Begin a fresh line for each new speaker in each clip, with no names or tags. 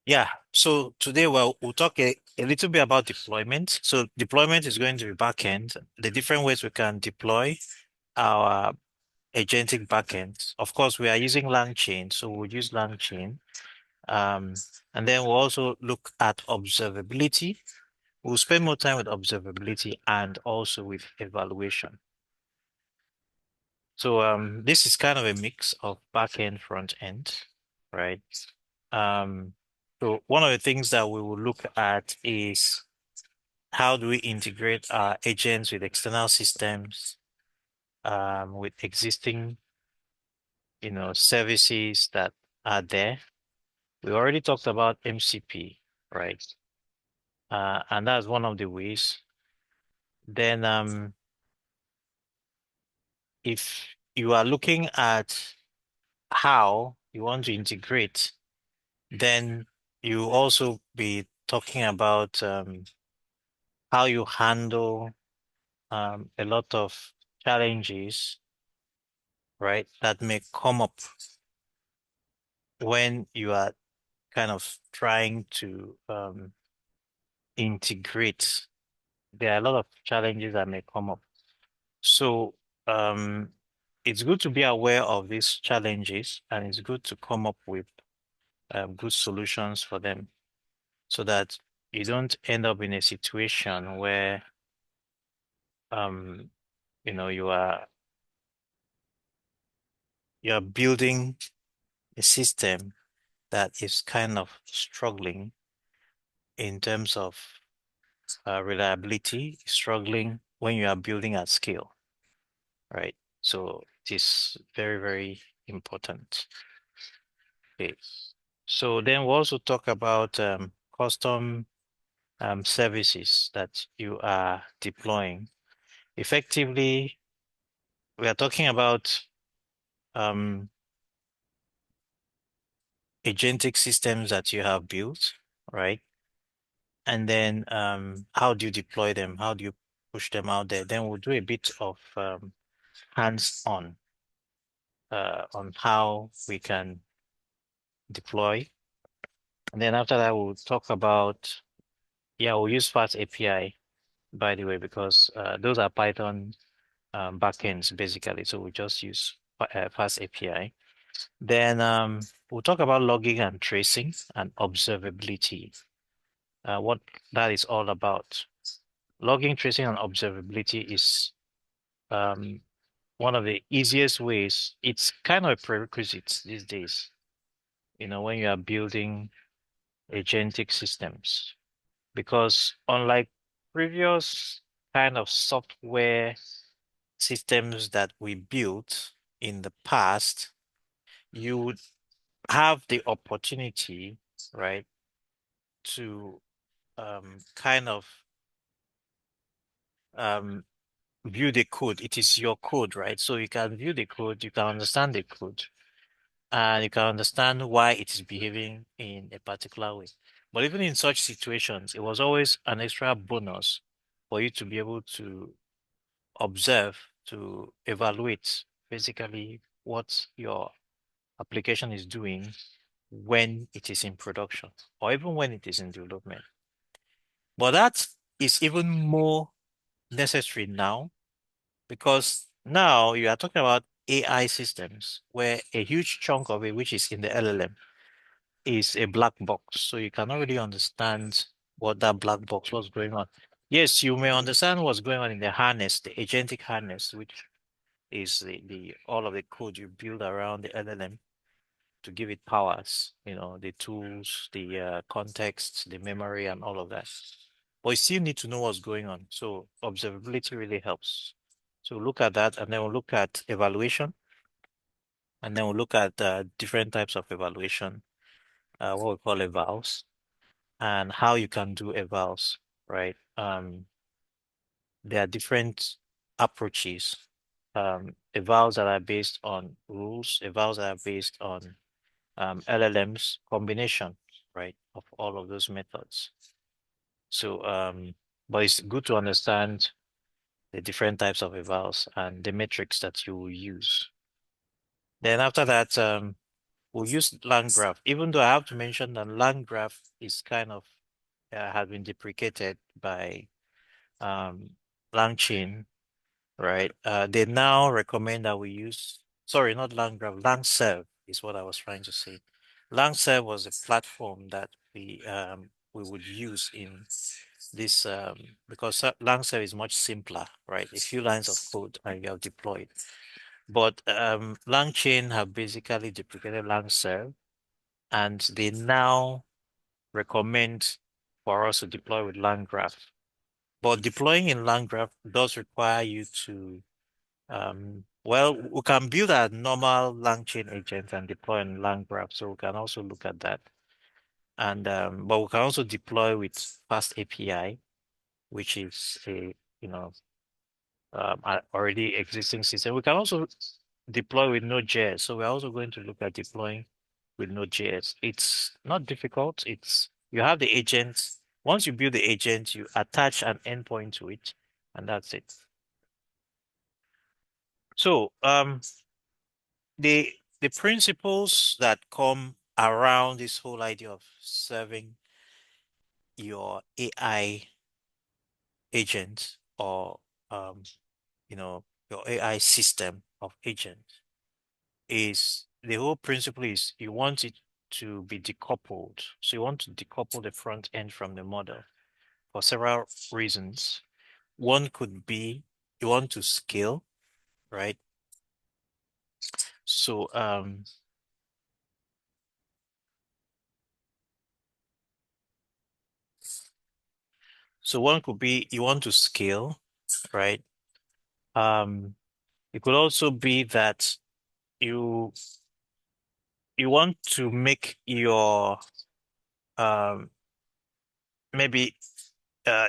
Yeah, so today we'll talk a little bit about deployment. So deployment is going to be backend, the different ways we can deploy our agentic backends. Of course, we are using LangChain, so we'll use LangChain. Um, and then we'll also look at observability. We'll spend more time with observability and also with evaluation. So this is kind of a mix of backend, front end, right? Um, so one of the things that we will look at is how do we integrate our agents with external systems, with existing, services that are there. We already talked about MCP, right? And that's one of the ways. Then, if you are looking at how you want to integrate, then you also be talking about how you handle a lot of challenges, right, that may come up when you are kind of trying to integrate. There are a lot of challenges that may come up. So um, it's good to be aware of these challenges and it's good to come up with good solutions for them so that you don't end up in a situation where um, you're building a system that is kind of struggling in terms of reliability, struggling when you are building at scale, right? So it is very, very important. Okay. So then we'll also talk about custom services that you are deploying. Effectively, we are talking about um, agentic systems that you have built, right? And then how do you deploy them? How do you push them out there? Then we'll do a bit of hands-on on how we can deploy. And then after that, we'll talk about, yeah, we'll use Fast API, by the way, because those are Python backends basically. So we just use Fast API. Then we'll talk about logging and tracing and observability, what that is all about. Logging, tracing, and observability is um, one of the easiest ways. It's kind of a prerequisite these days, when you are building agentic systems, because unlike previous kind of software systems that we built in the past, you would have the opportunity, right, to kind of um, view the code. It is your code, right? So you can view the code, you can understand the code, and you can understand why it is behaving in a particular way. But even in such situations, it was always an extra bonus for you to be able to observe, to evaluate basically what your application is doing when it is in production or even when it is in development. But that is even more necessary now because now you are talking about AI systems where a huge chunk of it, which is in the LLM, is a black box. So you cannot really understand what that black box was going on. Yes, you may understand what's going on in the harness, the agentic harness, which is the all of the code you build around the LLM to give it powers, the tools, the context, the memory, and all of that. But you still need to know what's going on. So observability really helps. So look at that, and then we'll look at evaluation, and then we'll look at different types of evaluation, what we call evals, and how you can do evals, right? There are different approaches. Evals that are based on rules, evals that are based on LLMs, combination, right, of all of those methods. So, but it's good to understand the different types of evals and the metrics that you will use. Then after that, we'll use LangGraph, even though I have to mention that LangGraph is kind of has been deprecated by um, LangChain, right? They now recommend that we use, sorry, not LangGraph, LangServe is what I was trying to say. LangServe was a platform that we would use in this because LangServe is much simpler, right? A few lines of code and you have deployed. But LangChain have basically deprecated LangServe, and they now recommend for us to deploy with LangGraph. But deploying in LangGraph does require you to, well, we can build a normal LangChain agent and deploy in LangGraph, so we can also look at that. And but we can also deploy with Fast API, which is a, you know, already existing system. We can also deploy with Node.js. So we're also going to look at deploying with Node.js. It's not difficult. It's you have the agent. Once you build the agent, you attach an endpoint to it, and that's it. So the principles that come around this whole idea of serving your AI agent or um, your AI system of agent is the whole principle is you want it to be decoupled. So you want to decouple the front end from the model for several reasons. One could be you want to scale, right? So one could be you want to scale, right? Um, it could also be that you you want to make your um maybe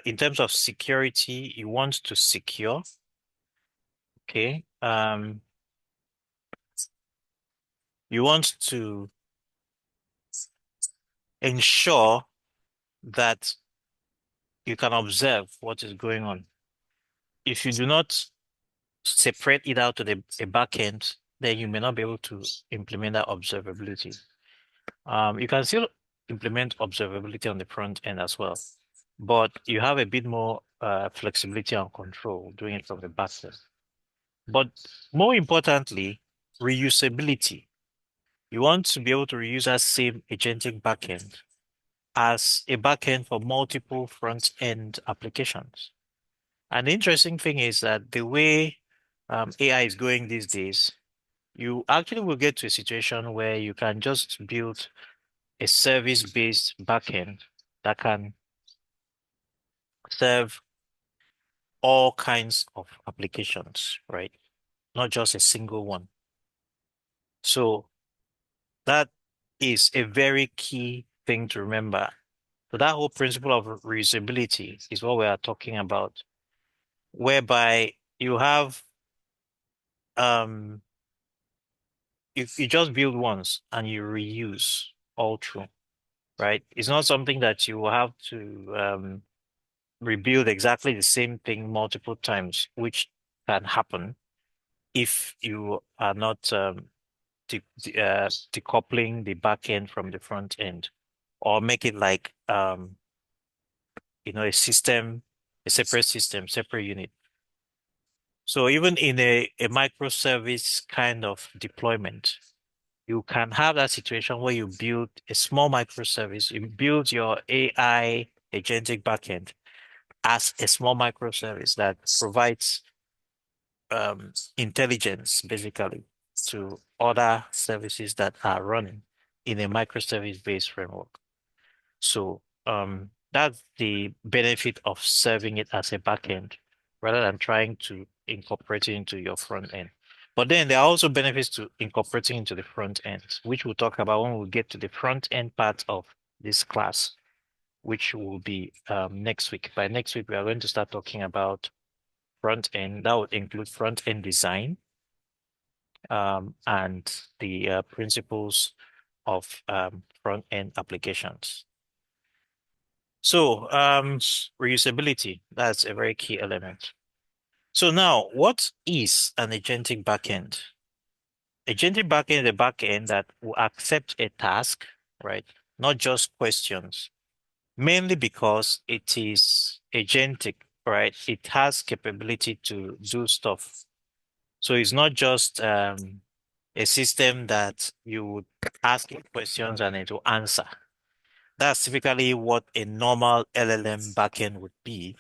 in terms of security, you want to secure, okay? You want to ensure that you can observe what is going on. If you do not separate it out to a backend, then you may not be able to implement that observability. You can still implement observability on the front end as well, but you have a bit more flexibility and control doing it from the back end. But more importantly, reusability. You want to be able to reuse that same agentic backend as a backend for multiple front-end applications. And the interesting thing is that the way AI is going these days, you actually will get to a situation where you can just build a service-based backend that can serve all kinds of applications, right? Not just a single one. So that is a very key thing to remember. So that whole principle of reusability is what we are talking about, whereby you have um you just build once and you reuse all through, right? It's not something that you will have to rebuild exactly the same thing multiple times, which can happen if you are not decoupling the back end from the front end, or make it like a system, a separate system, separate unit. So even in a microservice kind of deployment, you can have that situation where you build a small microservice, you build your AI agentic backend as a small microservice that provides intelligence basically to other services that are running in a microservice-based framework. So that's the benefit of serving it as a backend rather than trying to incorporate it into your front end. But then there are also benefits to incorporating into the front end, which we'll talk about when we get to the front end part of this class, which will be next week. By next week, we are going to start talking about front end. That would include front end design and the principles of front end applications. So, reusability, that's a very key element. So now, what is an agentic backend? Agentic backend is a backend that will accept a task, right? Not just questions, mainly because it is agentic, right? It has capability to do stuff. So it's not just a system that you would ask it questions and it will answer. That's typically what a normal LLM backend would be,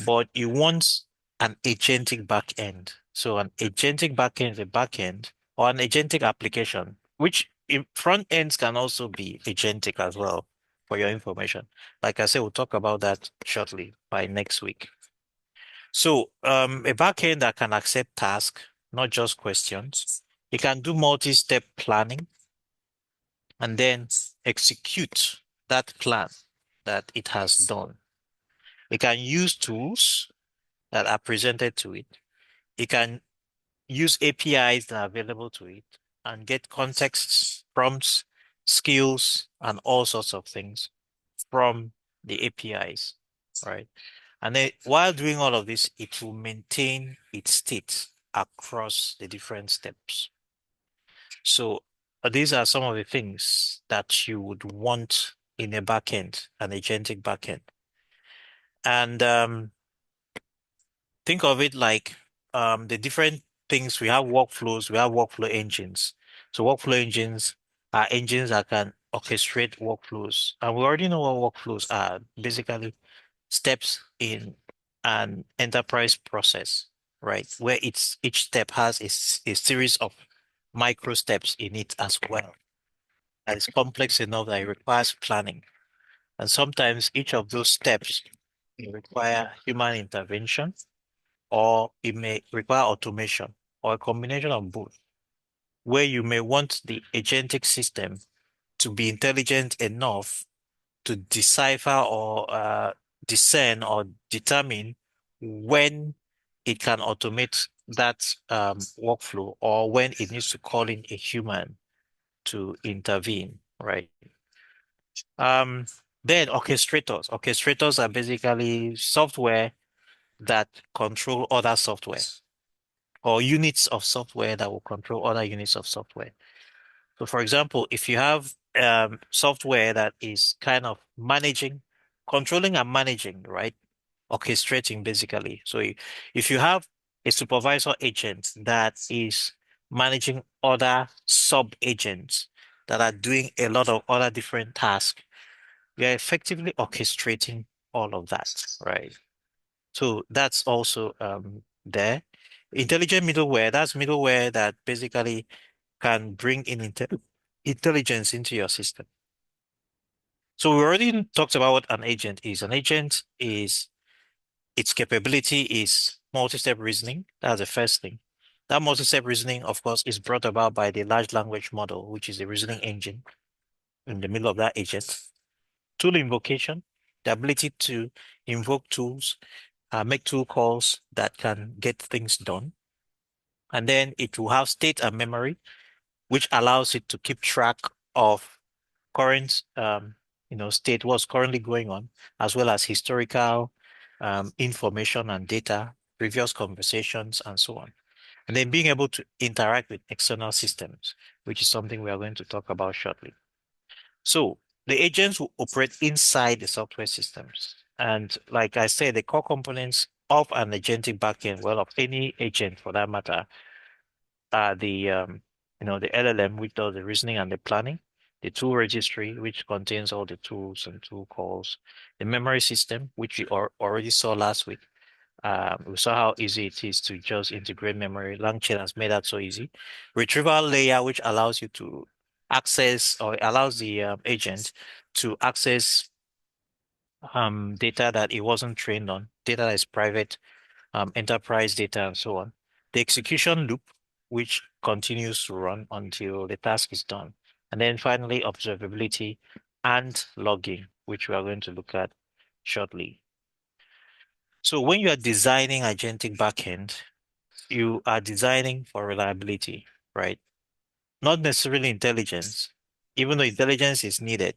but it wants an agentic backend. So an agentic backend is a backend or an agentic application, which in front ends can also be agentic as well, for your information. Like I said, we'll talk about that shortly by next week. So a backend that can accept tasks, not just questions. It can do multi-step planning and then execute that plan that it has done. It can use tools that are presented to it. It can use APIs that are available to it and get contexts, prompts, skills, and all sorts of things from the APIs, right? And then while doing all of this, it will maintain its state across the different steps. So these are some of the things that you would want in a backend, an agentic backend. And think of it like the different things we have workflows, we have workflow engines. So workflow engines are engines that can orchestrate workflows. And we already know what workflows are. Basically, steps in an enterprise process, right? Where each step has a series of micro steps in it as well. And it's complex enough that it requires planning. And sometimes each of those steps may require human intervention or it may require automation or a combination of both, where you may want the agentic system to be intelligent enough to decipher or discern or determine when it can automate that workflow or when it needs to call in a human to intervene, right? Um, then orchestrators. Orchestrators are basically software that control other software or units of software that will control other units of software. So for example, if you have software that is kind of managing, controlling and managing, right? Orchestrating basically. So if you have a supervisor agent that is managing other sub agents that are doing a lot of other different tasks, we are effectively orchestrating all of that, right? So that's also there. Intelligent middleware, that's middleware that basically can bring in intelligence into your system. So we already talked about what an agent is. An agent is its capability is multi-step reasoning. That's the first thing. That multi-step reasoning, of course, is brought about by the large language model, which is the reasoning engine in the middle of that agent. Tool invocation, the ability to invoke tools, make tool calls that can get things done. And then it will have state and memory, which allows it to keep track of current state, what's currently going on, as well as historical information and data, previous conversations, and so on. And then being able to interact with external systems, which is something we are going to talk about shortly. So the agents will operate inside the software systems. And like I said, the core components of an agentic backend, well, of any agent for that matter, are the LLM, which does the reasoning and the planning, the tool registry, which contains all the tools and tool calls, the memory system, which we already saw last week. We saw how easy it is to just integrate memory. LangChain has made that so easy. Retrieval layer, which allows you to access or allows the agent to access data that it wasn't trained on, data that is private, enterprise data, and so on. The execution loop, which continues to run until the task is done. And then finally, observability and logging, which we are going to look at shortly. So when you are designing agentic backend, you are designing for reliability, right? Not necessarily intelligence, even though intelligence is needed,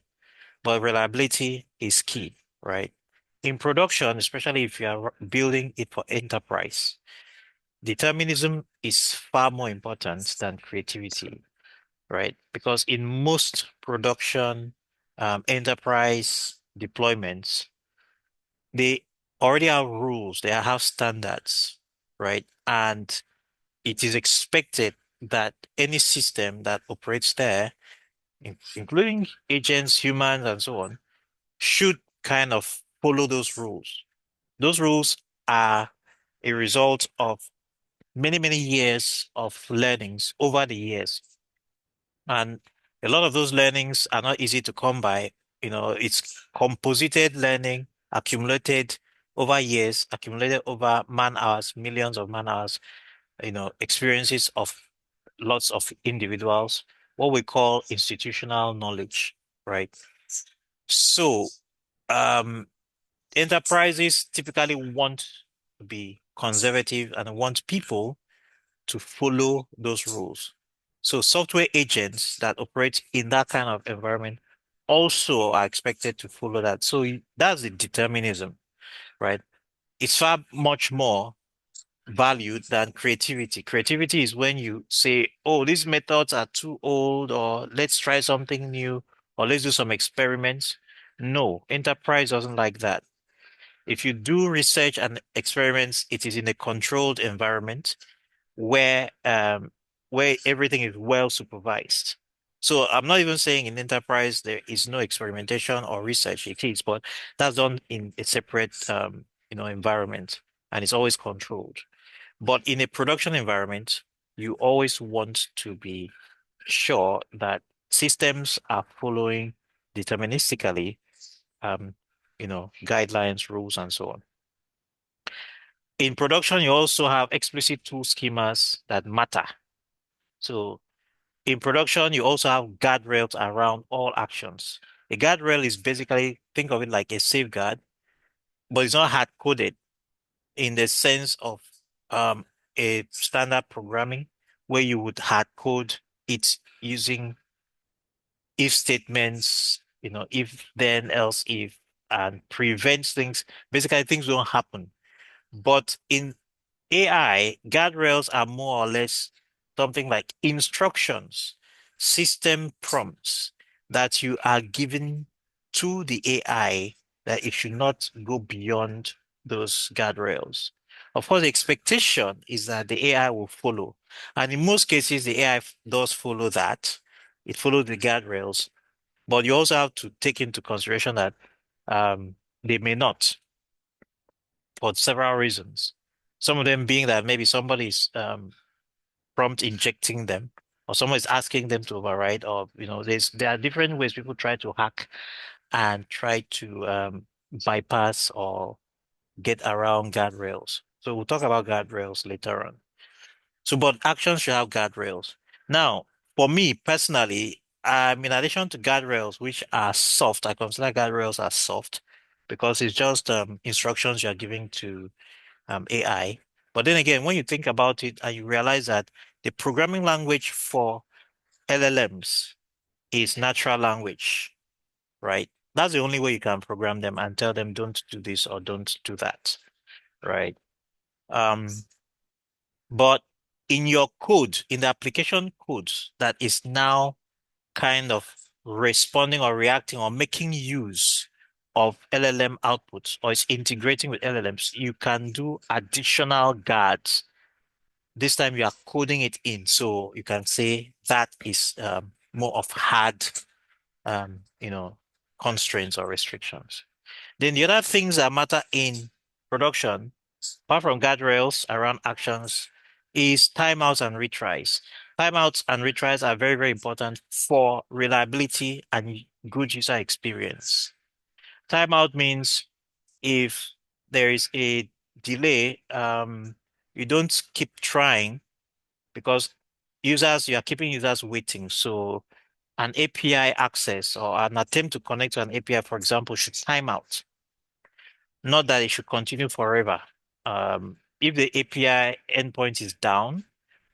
but reliability is key, right? In production, especially if you are building it for enterprise, Determinism is far more important than creativity, right? Because in most production enterprise deployments, they already have rules, they have standards, right? And it is expected that any system that operates there, including agents, humans, and so on, should kind of follow those rules. Those rules are a result of many, many years of learnings over the years. And a lot of those learnings are not easy to come by. It's composited learning accumulated over years, accumulated over man hours, millions of man hours, experiences of lots of individuals, what we call institutional knowledge, right? So, um, enterprises typically want to be conservative and want people to follow those rules. So software agents that operate in that kind of environment also are expected to follow that. So that's the determinism, right? It's far much more valued than creativity. Creativity is when you say, oh, these methods are too old, or let's try something new, or let's do some experiments. No, enterprise doesn't like that. If you do research and experiments, it is in a controlled environment where where everything is well supervised. So I'm not even saying in enterprise there is no experimentation or research. It is, but that's done in a separate environment, and it's always controlled. But in a production environment, you always want to be sure that systems are following deterministically guidelines, rules, and so on. In production, you also have explicit tool schemas that matter. So in production, you also have guardrails around all actions. A guardrail is basically, think of it like a safeguard, but it's not hard coded in the sense of um, a standard programming where you would hard code it using if statements, if then else if, and prevents things. Basically, things don't happen. But in AI, guardrails are more or less something like instructions, system prompts that you are giving to the AI that it should not go beyond those guardrails. Of course, the expectation is that the AI will follow. And in most cases, the AI does follow that. It follows the guardrails. But you also have to take into consideration that they may not for several reasons. Some of them being that maybe somebody's prompt injecting them, or someone is asking them to override, or there are different ways people try to hack and try to bypass or get around guardrails. So we'll talk about guardrails later on. So, but actions should have guardrails. Now, for me personally, in addition to guardrails, which are soft, I consider guardrails as soft because it's just instructions you're giving to AI. But then again, when you think about it and you realize that the programming language for LLMs is natural language, right? That's the only way you can program them and tell them don't do this or don't do that, right? Um, but in your code, in the application code that is now kind of responding or reacting or making use of LLM outputs or is integrating with LLMs, you can do additional guards. This time you are coding it in, so you can say that is more of hard, um, you know, constraints or restrictions. Then the other things that matter in production, apart from guardrails around actions, is timeouts and retries. Timeouts and retries are very, very important for reliability and good user experience. Timeout means if there is a delay, you don't keep trying because you are keeping users waiting. So an API access or an attempt to connect to an API, for example, should time out. Not that it should continue forever. If the API endpoint is down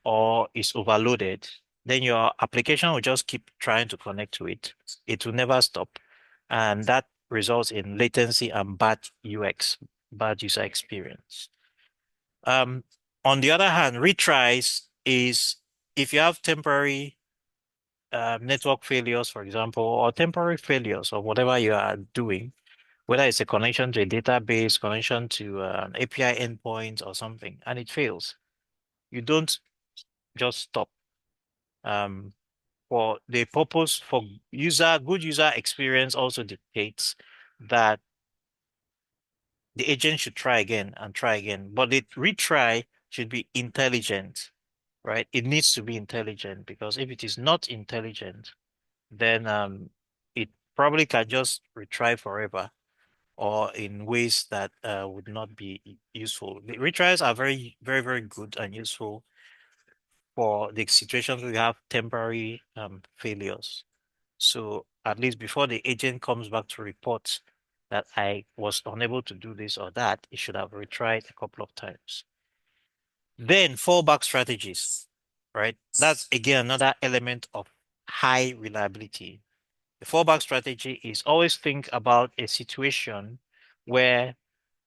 or is overloaded, then your application will just keep trying to connect to it. It will never stop. And that results in latency and bad UX, bad user experience. Um, On the other hand, retries is if you have temporary network failures, for example, or temporary failures of whatever you are doing, whether it's a connection to a database, connection to an API endpoint or something, and it fails. You don't just stop. Um, for the purpose for good user experience also dictates that the agent should try again and try again, but the retry should be intelligent, right? It needs to be intelligent because if it is not intelligent, then it probably can just retry forever or in ways that would not be useful. The retries are very, very, very good and useful for the situations where you have temporary failures. So at least before the agent comes back to report that I was unable to do this or that, it should have retried a couple of times. Then fallback strategies, right? That's again another element of high reliability. The fallback strategy is always think about a situation where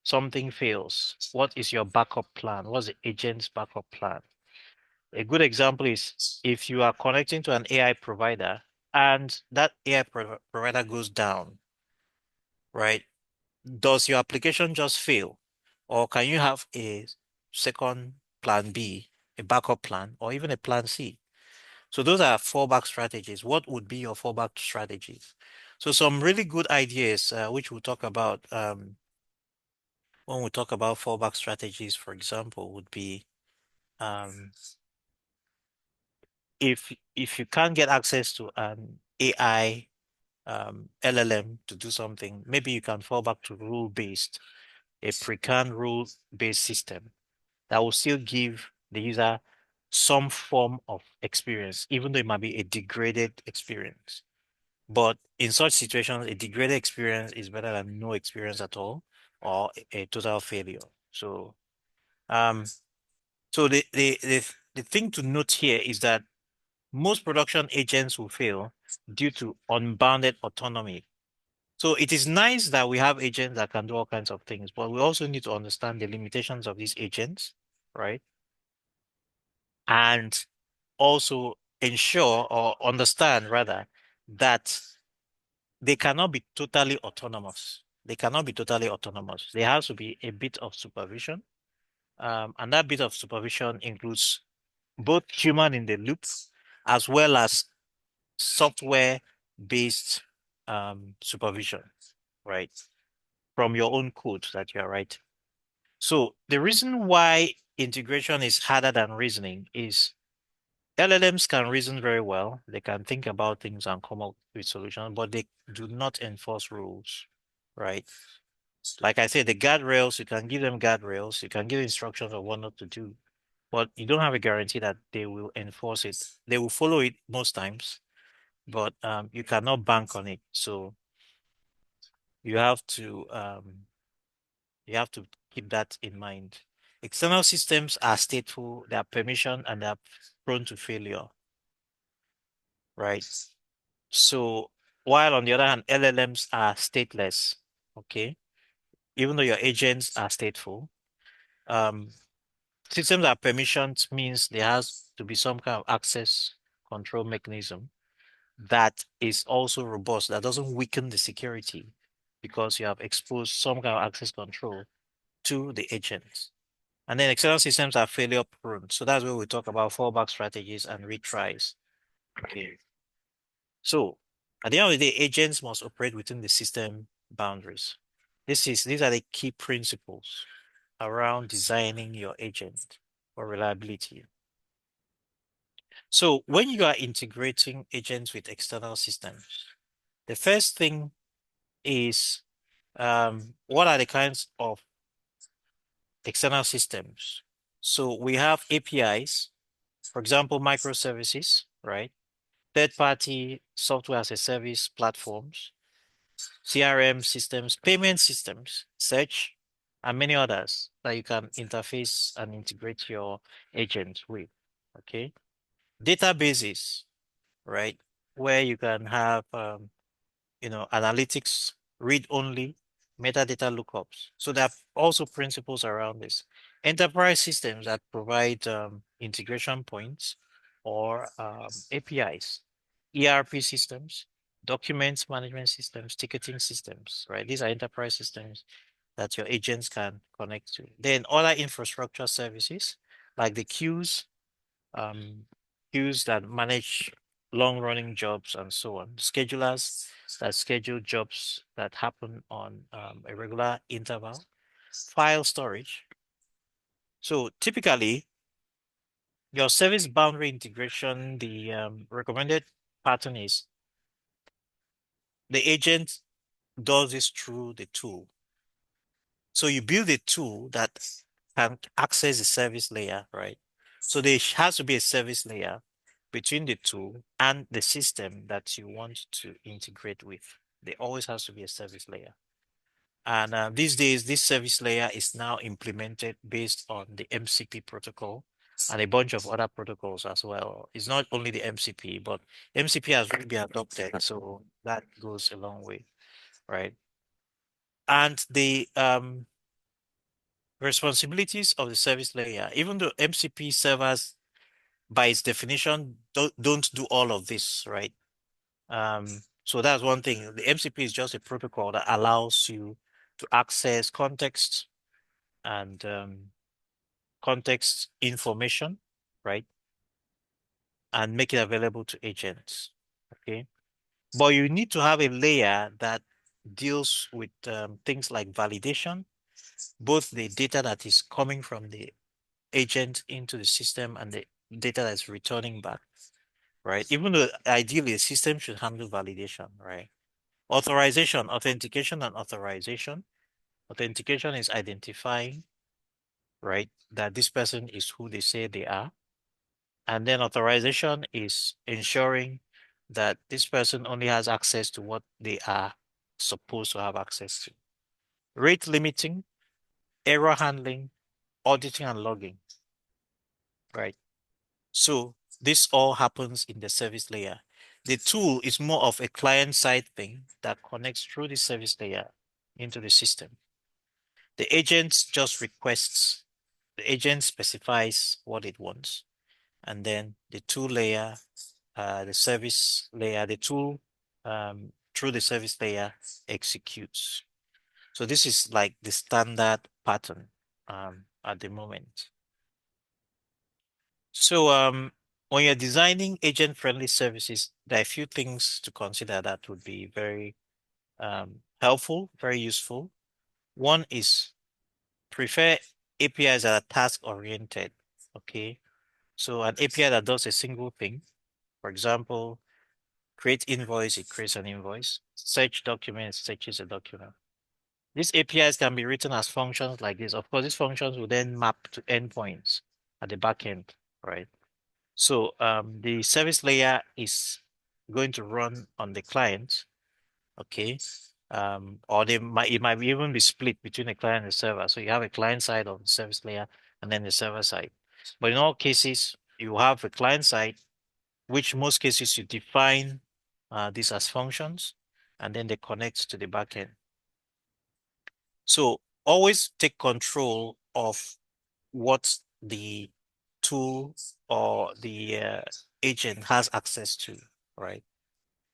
something fails. What is your backup plan? What's the agent's backup plan? A good example is if you are connecting to an AI provider and that AI provider goes down, right? Does your application just fail? Or can you have a second plan B, a backup plan, or even a plan C? So those are fallback strategies. What would be your fallback strategies? So some really good ideas, which we'll talk about when we talk about fallback strategies, for example, would be um, if you can't get access to an AI LLM to do something, maybe you can fall back to rule-based, a pre-canned rule-based system that will still give the user some form of experience, even though it might be a degraded experience. But in such situations, a degraded experience is better than no experience at all or a total failure. So, um, the thing to note here is that most production agents will fail due to unbounded autonomy. So it is nice that we have agents that can do all kinds of things, but we also need to understand the limitations of these agents, right? And also ensure or understand rather that they cannot be totally autonomous. They cannot be totally autonomous. There has to be a bit of supervision. And that bit of supervision includes both human in the loop as well as software-based supervision, right? From your own code that you're writing. So the reason why integration is harder than reasoning is LLMs can reason very well. They can think about things and come up with solutions, but they do not enforce rules, right? Like I said, the guardrails, you can give them guardrails, you can give instructions on what not to do, but you don't have a guarantee that they will enforce it. They will follow it most times, but you cannot bank on it. So you have to you have to keep that in mind. External systems are stateful, they are permission, and they are prone to failure, right? So while on the other hand, LLMs are stateless, okay? Even though your agents are stateful, um, systems that are permissioned means there has to be some kind of access control mechanism that is also robust, that doesn't weaken the security because you have exposed some kind of access control to the agents. And then external systems are failure prone. So that's where we talk about fallback strategies and retries. Okay. So at the end of the day, agents must operate within the system boundaries. These are the key principles around designing your agent for reliability. So when you are integrating agents with external systems, the first thing is what are the kinds of external systems? So we have APIs, for example, microservices, right? Third-party software as a service platforms, CRM systems, payment systems, search, and many others that you can interface and integrate your agent with. Okay. Databases, right? Where you can have, analytics, read only, metadata lookups. So there are also principles around this. Enterprise systems that provide integration points or APIs, ERP systems, documents management systems, ticketing systems, right? These are enterprise systems that your agents can connect to. Then other infrastructure services like the um, queues that manage long-running jobs and so on, schedulers that schedule jobs that happen on a regular interval, file storage. So typically, your service boundary integration, the recommended pattern is the agent does this through the tool. So you build a tool that can access the service layer, right? So there has to be a service layer between the tool and the system that you want to integrate with. There always has to be a service layer. And these days, this service layer is now implemented based on the MCP protocol and a bunch of other protocols as well. It's not only the MCP, but MCP has really been adopted, so that goes a long way, right? And the responsibilities of the service layer, even though MCP servers, by its definition, don't do all of this, right? So that's one thing. The MCP is just a protocol that allows you to access context and context information, right? And make it available to agents. Okay. But you need to have a layer that deals with things like validation, both the data that is coming from the agent into the system and the data that's returning back, right? Even though ideally the system should handle validation, right? Authorization, authentication and authorization. Authentication is identifying, right, that this person is who they say they are. And then authorization is ensuring that this person only has access to what they are supposed to have access to. Rate limiting, error handling, auditing and logging, right? So this all happens in the service layer. The tool is more of a client-side thing that connects through the service layer into the system. The agent just requests, the agent specifies what it wants, and then the tool layer, the service layer, the tool through the service layer executes. So this is like the standard pattern at the moment. So when you're designing agent-friendly services, there are a few things to consider that would be very helpful, very useful. One is prefer APIs that are task-oriented. Okay. So an API that does a single thing, for example, create invoice, it creates an invoice. Search document, searches a document. These APIs can be written as functions like this. Of course, these functions will then map to endpoints at the back end, right? So the service layer is going to run on the client, okay? Or it might even be split between the client and the server. So you have a client side of the service layer and then the server side. But in all cases, you have a client side, which most cases you define these as functions, and then they connect to the backend. So always take control of what the tool or the agent has access to, right?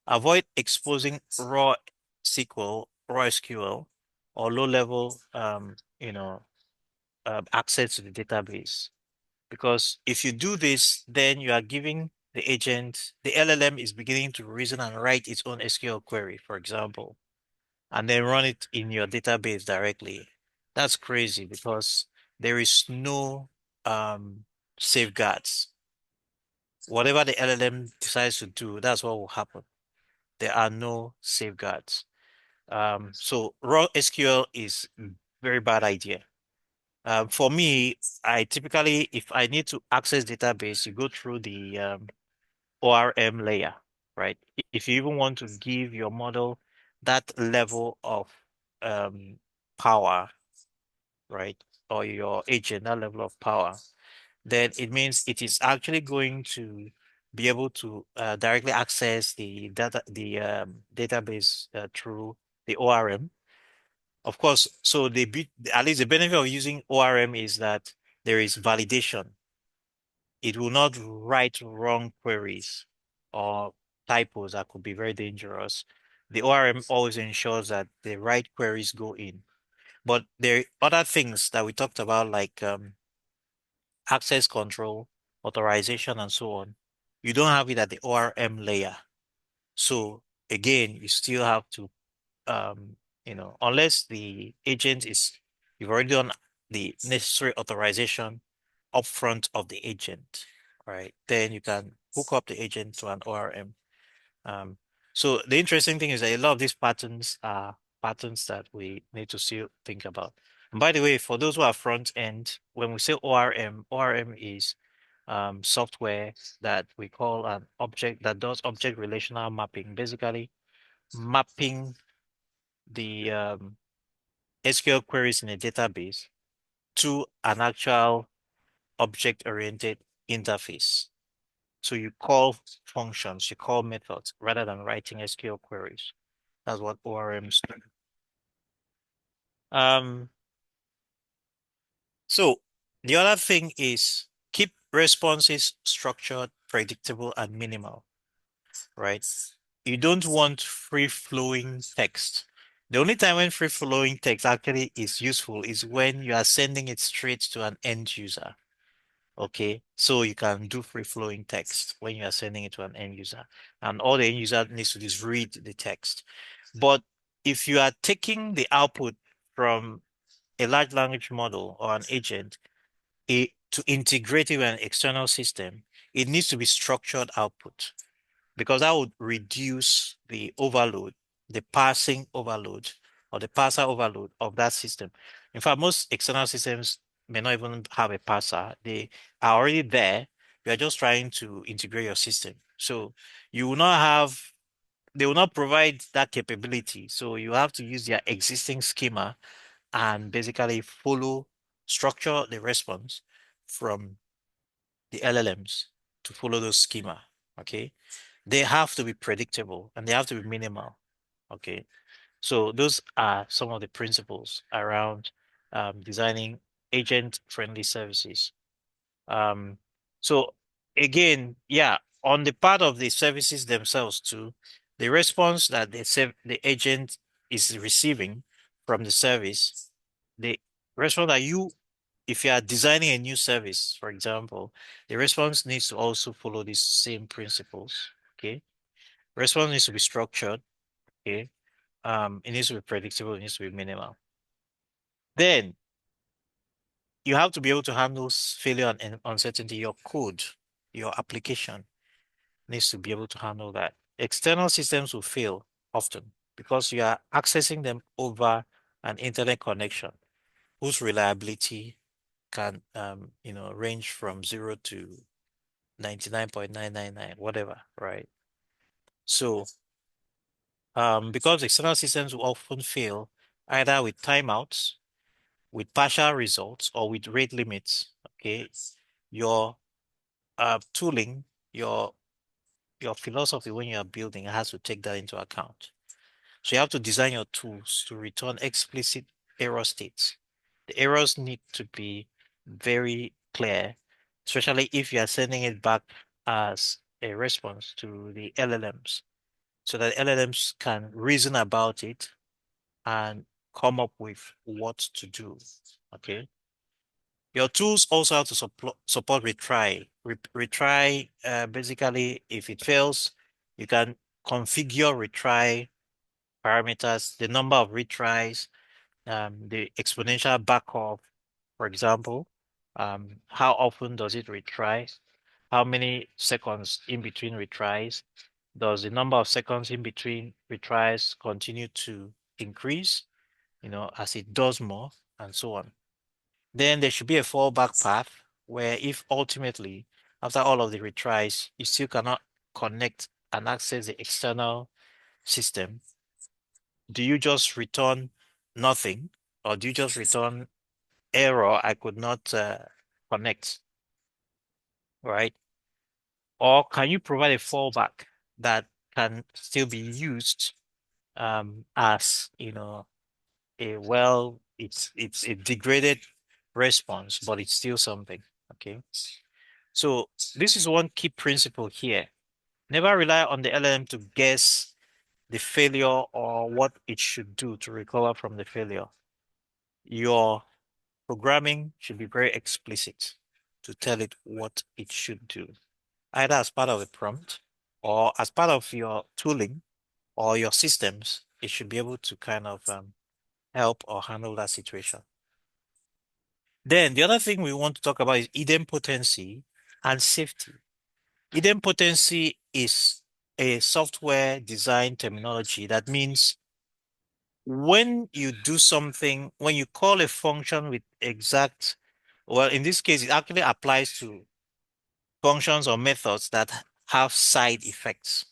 Avoid exposing raw SQL, raw SQL, or low-level, access to the database. Because if you do this, then you are giving the agent, the LLM is beginning to reason and write its own SQL query, for example, and then run it in your database directly. That's crazy because there is no safeguards. Whatever the LLM decides to do, that's what will happen. There are no safeguards. So raw SQL is very bad idea. For me, I typically, if I need to access database, you go through the ORM layer, right? If you even want to give your model that level of um, power, right? Or your agent that level of power, then it means it is actually going to be able to directly access the database through the ORM. Of course, so at least the benefit of using ORM is that there is validation. It will not write wrong queries or typos that could be very dangerous. The ORM always ensures that the right queries go in. But there are other things that we talked about, like access control, authorization, and so on. You don't have it at the ORM layer. So again, you still have to, um, unless the agent is, you've already done the necessary authorization upfront of the agent, right? Then you can hook up the agent to an ORM. Um, so the interesting thing is that a lot of these patterns are patterns that we need to still think about. And by the way, for those who are front end, when we say ORM is software that we call an object that does object relational mapping, basically mapping the SQL queries in a database to an actual object-oriented interface. So you call functions, you call methods rather than writing SQL queries. That's what ORMs do. Um, so the other thing is keep responses structured, predictable, and minimal, right? You don't want free-flowing text. The only time when free-flowing text actually is useful is when you are sending it straight to an end user. Okay, so you can do free-flowing text when you are sending it to an end user, and all the end user needs to do is read the text. But if you are taking the output from a large language model or an agent to integrate it with an external system, it needs to be structured output because that would reduce the overload, the parsing overload, or the parser overload of that system. In fact, most external systems may not even have a parser. They are already there. You are just trying to integrate your system. So you will not have, they will not provide that capability. So you have to use their existing schema and basically structure the response from the LLMs to follow those schema. Okay. They have to be predictable and they have to be minimal. Okay. So those are some of the principles around designing agent-friendly services. Um, so again, yeah, on the part of the services themselves too, the response that the agent is receiving from the service, the response that if you are designing a new service, for example, the response needs to also follow these same principles. Okay. Response needs to be structured. Okay. It needs to be predictable. It needs to be minimal. Then you have to be able to handle failure and uncertainty. Your code, your application needs to be able to handle that. External systems will fail often because you are accessing them over an internet connection whose reliability can, range from 0 to 99.999, whatever, right? So, because external systems will often fail either with timeouts, with partial results, or with rate limits, okay, your tooling, your your philosophy when you are building has to take that into account. So you have to design your tools to return explicit error states. The errors need to be very clear, especially if you are sending it back as a response to the LLMs, so that LLMs can reason about it and come up with what to do. Okay. Your tools also have to support retry. Retry, basically, if it fails, you can configure retry parameters, the number of retries, the exponential backup, for example, how often does it retry? How many seconds in between retries? Does the number of seconds in between retries continue to increase, as it does more, and so on? Then there should be a fallback path where if ultimately, after all of the retries, you still cannot connect and access the external system, do you just return nothing or do you just return error, I could not connect, right? Or can you provide a fallback that can still be used as, it's a degraded response, but it's still something. Okay. So this is one key principle here. Never rely on the LLM to guess the failure or what it should do to recover from the failure. Your programming should be very explicit to tell it what it should do, either as part of the prompt or as part of your tooling or your systems. It should be able to kind of help or handle that situation. Then the other thing we want to talk about is idempotency and safety. Idempotency is a software design terminology that means when you do something, when you call a function with exact, well, in this case, it actually applies to functions or methods that have side effects,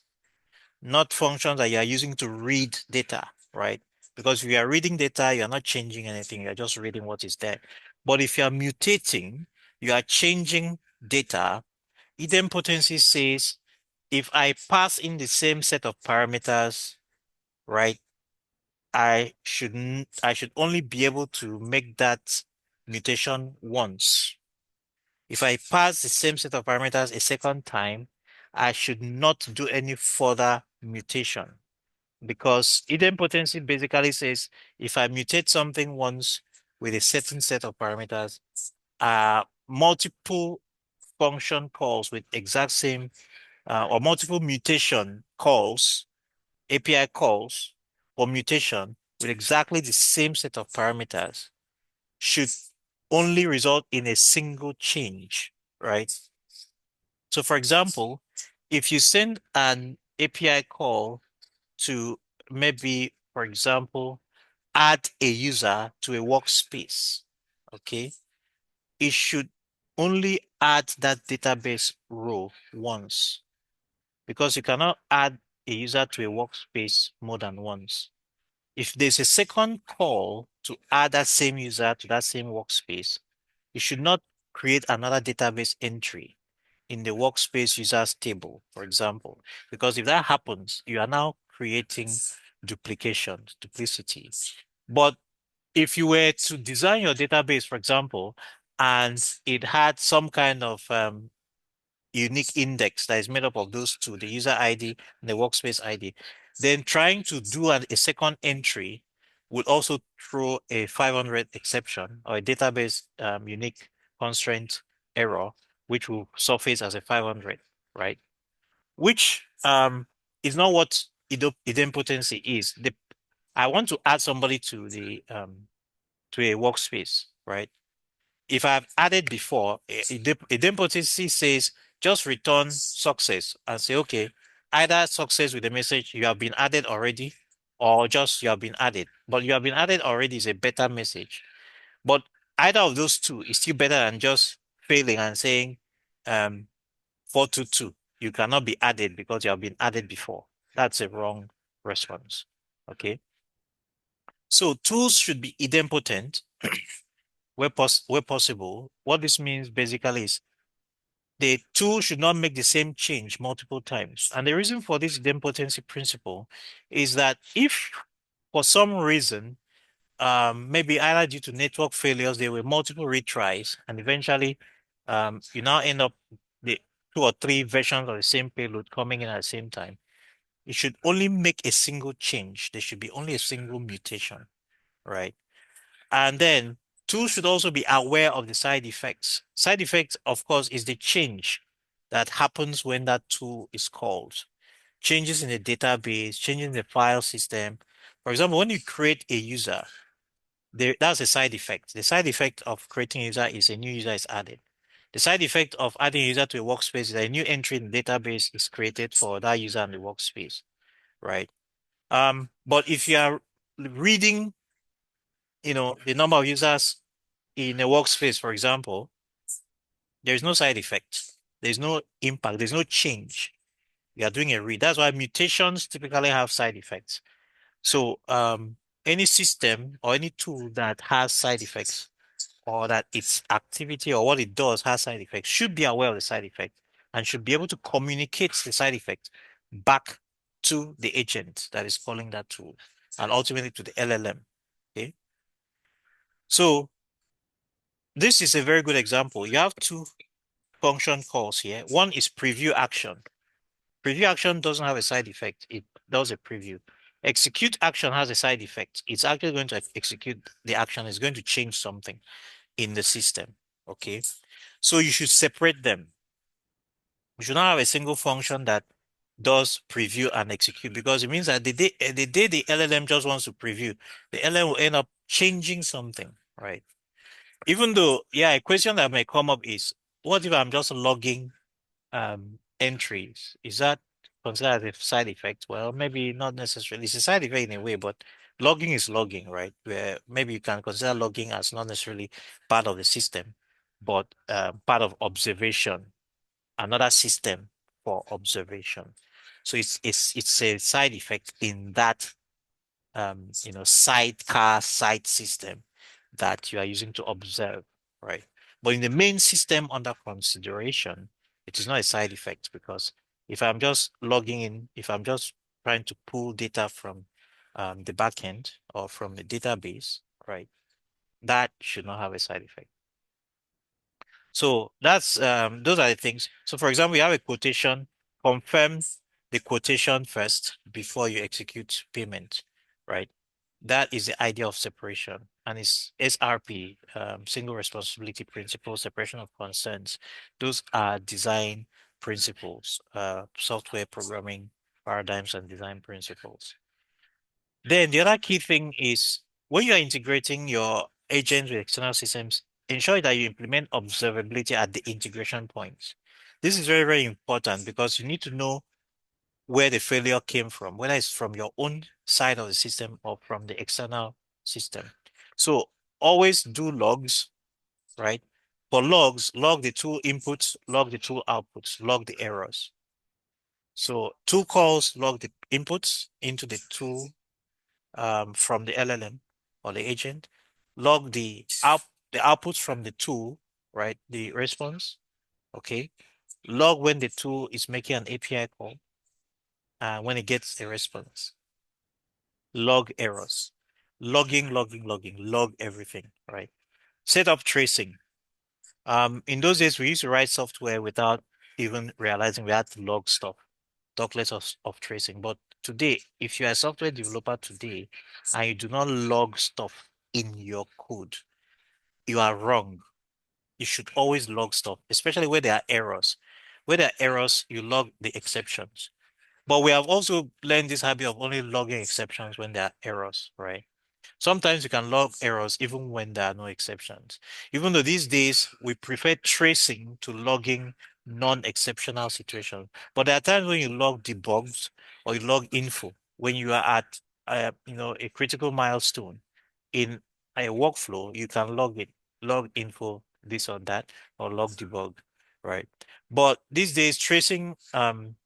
not functions that you are using to read data, right? Because if you are reading data, you are not changing anything, you're just reading what is there. But if you are mutating, you are changing data. Idempotency says if I pass in the same set of parameters, right, I should only be able to make that mutation once. If I pass the same set of parameters a second time, I should not do any further mutation because idempotency basically says if I mutate something once with a certain set of parameters, multiple function calls with exact same or multiple mutation calls, API calls or mutation with exactly the same set of parameters should only result in a single change, right? So for example, if you send an API call to maybe, for example, add a user to a workspace, okay, it should only add that database row once because you cannot add a user to a workspace more than once. If there's a second call to add that same user to that same workspace, you should not create another database entry in the workspace users table, for example, because if that happens, you are now creating duplication, duplicity. But if you were to design your database, for example, and it had some kind of unique index that is made up of those two, the user ID and the workspace ID, then trying to do a second entry would also throw a 500 exception or a database unique constraint error, which will surface as a 500, right? Which is not what idempotency is. I want to add somebody to a workspace, right? If I've added before, idempotency says just return success and say, okay, either success with the message you have been added already or just you have been added. But you have been added already is a better message. But either of those two is still better than just failing and saying 422. You cannot be added because you have been added before. That's a wrong response. Okay. So tools should be idempotent where possible. What this means basically is the tool should not make the same change multiple times. And the reason for this idempotency principle is that if for some reason, maybe either due to network failures, there were multiple retries, and eventually you now end up the 2 or 3 versions of the same payload coming in at the same time. It should only make a single change. There should be only a single mutation, right? And then tools should also be aware of the side effects. Side effects, of course, is the change that happens when that tool is called. Changes in the database, changes in the file system. For example, when you create a user, that's a side effect. The side effect of creating a user is a new user is added. The side effect of adding a user to a workspace is that a new entry in the database is created for that user in the workspace, right? But if you are reading, the number of users in a workspace, for example, there is no side effect. There's no impact. There's no change. You are doing a read. That's why mutations typically have side effects. So any system or any tool that has side effects or that its activity or what it does has side effects should be aware of the side effect and should be able to communicate the side effect back to the agent that is calling that tool and ultimately to the LLM. Okay. So this is a very good example. You have two function calls here. One is preview action. Preview action doesn't have a side effect. It does a preview. Execute action has a side effect. It's actually going to execute the action. It's going to change something in the system. Okay. So you should separate them. You should not have a single function that does preview and execute, because it means that the day the LLM just wants to preview, the LLM will end up changing something, right? Even though, yeah, a question that may come up is, what if I'm just logging entries? Is that considered a side effect? Well, maybe not necessarily. It's a side effect in a way, but logging is logging, right? Where maybe you can consider logging as not necessarily part of the system, but part of observation, another system for observation. So it's a side effect in that sidecar side system that you are using to observe, right? But in the main system under consideration, it is not a side effect, because if I'm just logging in, if I'm just trying to pull data from the backend or from the database, right, that should not have a side effect. So that's those are the things. So for example, you have a quotation, confirm the quotation first before you execute payment, right? That is the idea of separation, and it's SRP, single responsibility principle, separation of concerns. Those are design principles, software programming paradigms and design principles. Then the other key thing is, when you are integrating your agents with external systems, ensure that you implement observability at the integration points. This is very, very important, because you need to know where the failure came from, whether it's from your own side of the system or from the external system. So always do logs, right? For logs, log the tool inputs, log the tool outputs, log the errors. So tool calls log the inputs into the tool from the LLM or the agent, log the outputs from the tool, right? The response, okay? Log when the tool is making an API call, when it gets a response. Log errors. Logging, log everything, right? Set up tracing. In those days, we used to write software without even realizing we had to log stuff, talk less of tracing. But today, if you're a software developer today and you do not log stuff in your code, you are wrong. You should always log stuff, especially where there are errors. Where there are errors, you log the exceptions. But we have also learned this habit of only logging exceptions when there are errors, right? Sometimes you can log errors even when there are no exceptions. Even though these days we prefer tracing to logging non-exceptional situations. But there are times when you log debugs or you log info when you are at a critical milestone in a workflow, you can log it, log info, this or that, or log debug, right? But these days, tracing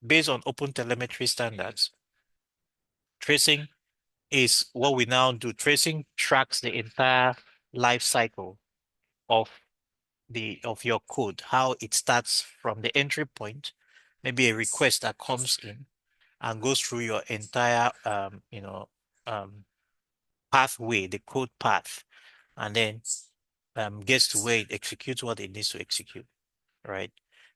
based on open telemetry standards, tracing is what we now do. Tracing tracks the entire life cycle of your code, how it starts from the entry point, maybe a request that comes in and goes through your entire um, pathway, the code path, and then gets to where it executes what it needs to execute, right?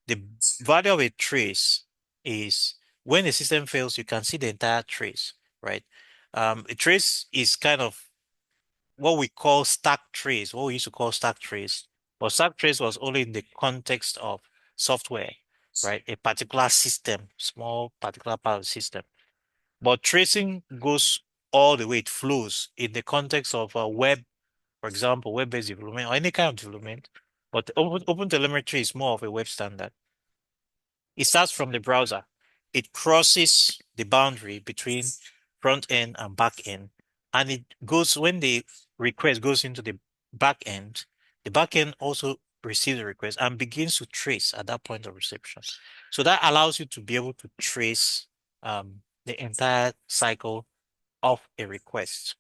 The value of a trace is, when the system fails, you can see the entire trace, right? A trace is kind of what we call stack trace, what we used to call stack trace. But stack trace was only in the context of software, right? A particular system, small particular part of the system. But tracing goes all the way, it flows in the context of a web, for example, web-based development or any kind of development. But open telemetry is more of a web standard. It starts from the browser. It crosses the boundary between front end and back end. And it goes, when the request goes into the back end also receives the request and begins to trace at that point of reception. So that allows you to be able to trace the entire cycle of a request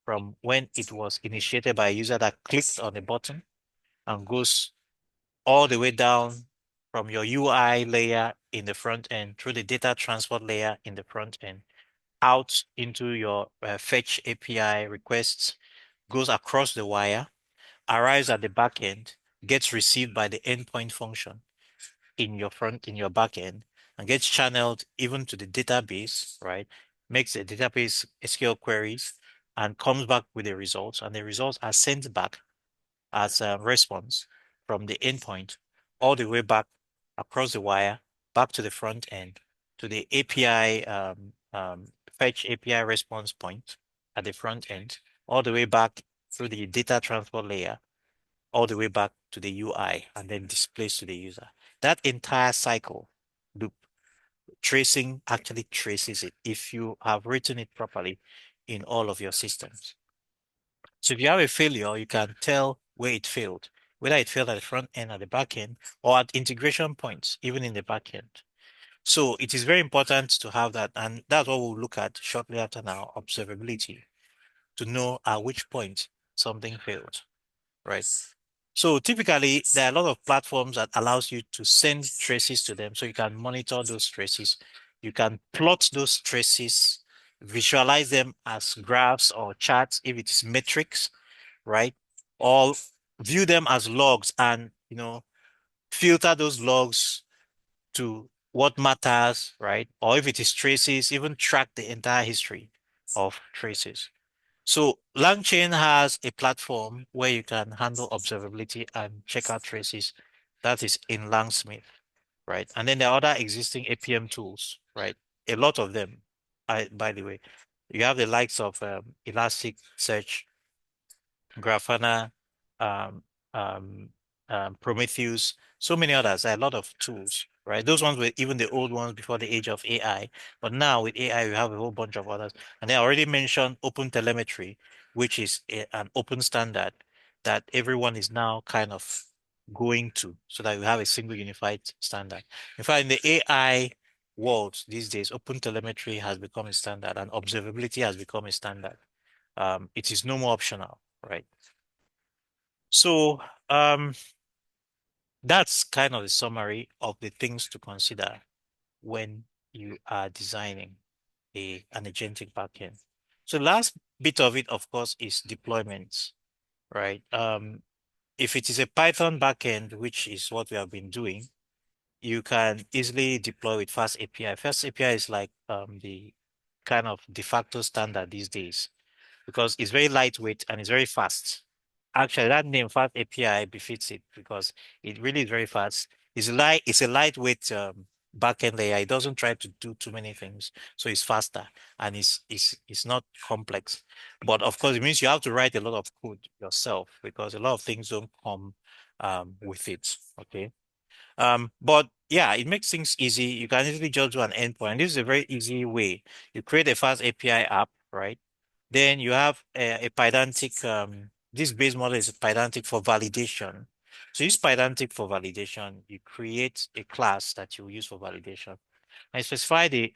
from when it was initiated by a user that clicked on a button and goes all the way down from your UI layer in the front end through the data transport layer in the front end out into your fetch API requests, goes across the wire, arrives at the back end, gets received by the endpoint function in your back end, and gets channeled even to the database, right? Makes a database SQL queries and comes back with the results, and the results are sent back as a response from the endpoint all the way back across the wire, back to the front end, to the API fetch API response point at the front end, all the way back through the data transport layer, all the way back to the UI, and then displays to the user. That entire cycle loop tracing actually traces it if you have written it properly in all of your systems. So if you have a failure, you can tell where it failed, whether it failed at the front end, at the back end, or at integration points, even in the back end. So it is very important to have that, and that's what we'll look at shortly after now, observability, to know at which point something failed, right? So typically, there are a lot of platforms that allows you to send traces to them so you can monitor those traces. You can plot those traces, visualize them as graphs or charts if it is metrics, right? Or view them as logs and, filter those logs to what matters, right? Or if it is traces, even track the entire history of traces. So LangChain has a platform where you can handle observability and check out traces. That is in Langsmith, right? And then there are other existing APM tools, right? A lot of them. By the way, you have the likes of Elasticsearch, Grafana, um, um, Prometheus, so many others. There are a lot of tools, right? Those ones were even the old ones before the age of AI. But now with AI, we have a whole bunch of others. And they already mentioned open telemetry, which is an open standard that everyone is now kind of going to so that we have a single unified standard. In fact, in the AI world these days, open telemetry has become a standard and observability has become a standard. It is no more optional, right? So that's kind of the summary of the things to consider when you are designing an agentic backend. So last bit of it, of course, is deployments, right? If it is a Python backend, which is what we have been doing, you can easily deploy with Fast API. Fast API is like the kind of de facto standard these days because it's very lightweight and it's very fast. Actually, that name Fast API befits it because it really is very fast. It's a lightweight backend layer. It doesn't try to do too many things, so it's faster and it's not complex. But of course, it means you have to write a lot of code yourself because a lot of things don't come with it. Okay. But yeah, it makes things easy. You can easily just do an endpoint. This is a very easy way. You create a fast API app, right? Then you have a Pydantic, this base model is Pydantic for validation. So use Pydantic for validation. You create a class that you use for validation. And specify the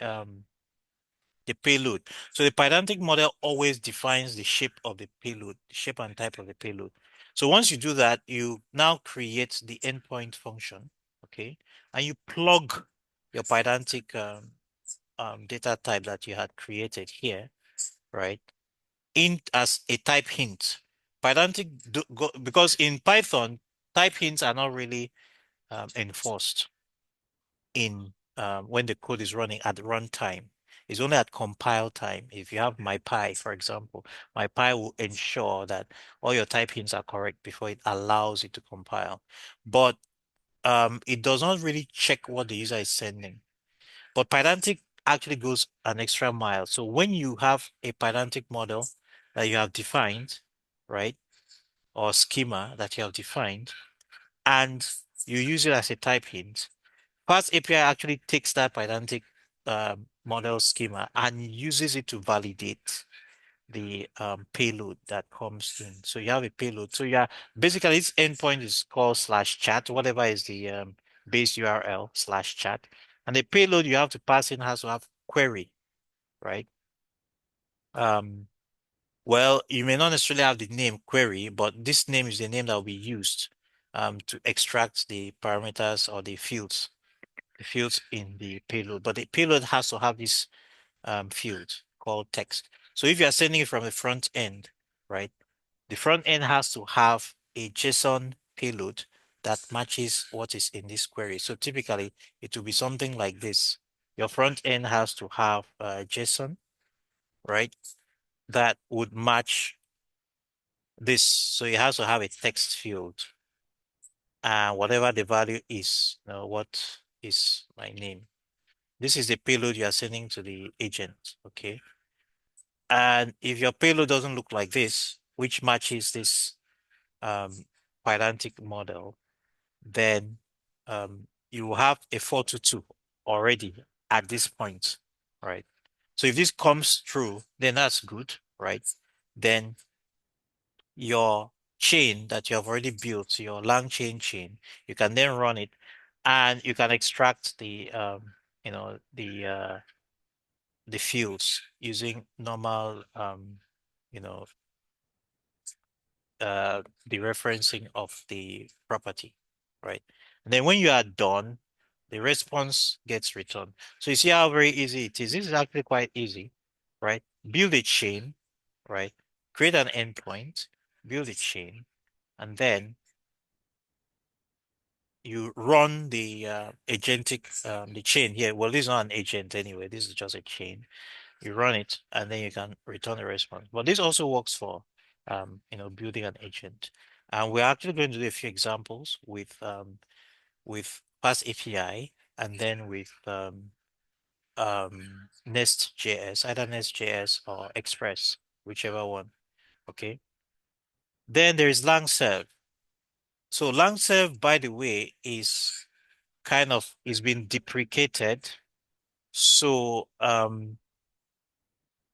payload. So the Pydantic model always defines the shape of the payload, the shape and type of the payload. So once you do that, you now create the endpoint function, okay? And you plug your Pydantic data type that you had created here, right? In as a type hint. Pydantic because in Python, type hints are not really enforced in when the code is running at runtime. It's only at compile time. If you have MyPy, for example, MyPy will ensure that all your type hints are correct before it allows it to compile. But it does not really check what the user is sending. But Pydantic actually goes an extra mile. So when you have a Pydantic model that you have defined, right, or schema that you have defined, and you use it as a type hint, Fast API actually takes that Pydantic model schema and uses it to validate the payload that comes in. So you have a payload. So yeah, basically its endpoint is called /chat, whatever is the base URL /chat. And the payload you have to pass in has to have query, right? Um, well, you may not necessarily have the name query, but this name is the name that will be used to extract the parameters or the fields in the payload. But the payload has to have this field called text. So if you are sending it from the front end, right? The front end has to have a JSON payload that matches what is in this query. So typically, it will be something like this. Your front end has to have JSON, right? That would match this. So it has to have a text field, and whatever the value is, what is my name? This is the payload you are sending to the agent, okay? And if your payload doesn't look like this, which matches this um, Pydantic model, then you will have a 422 already at this point, right? So if this comes true, then that's good, right? Then your chain that you have already built, your long chain, you can then run it and you can extract you know, the fields using normal you know, the referencing of the property, right? And then when you are done, the response gets returned. So you see how very easy it is. This is actually quite easy, right? Build a chain, right? Create an endpoint, build a chain, and then you run the agentic the chain here. Well, this is not an agent anyway. This is just a chain. You run it, and then you can return the response. But this also works for you know, building an agent. And we're actually going to do a few examples with Fast API and then with Nest.js, either Nest.js or Express, whichever one. Okay. Then there is LangServe. So LangServe, by the way, is been deprecated. So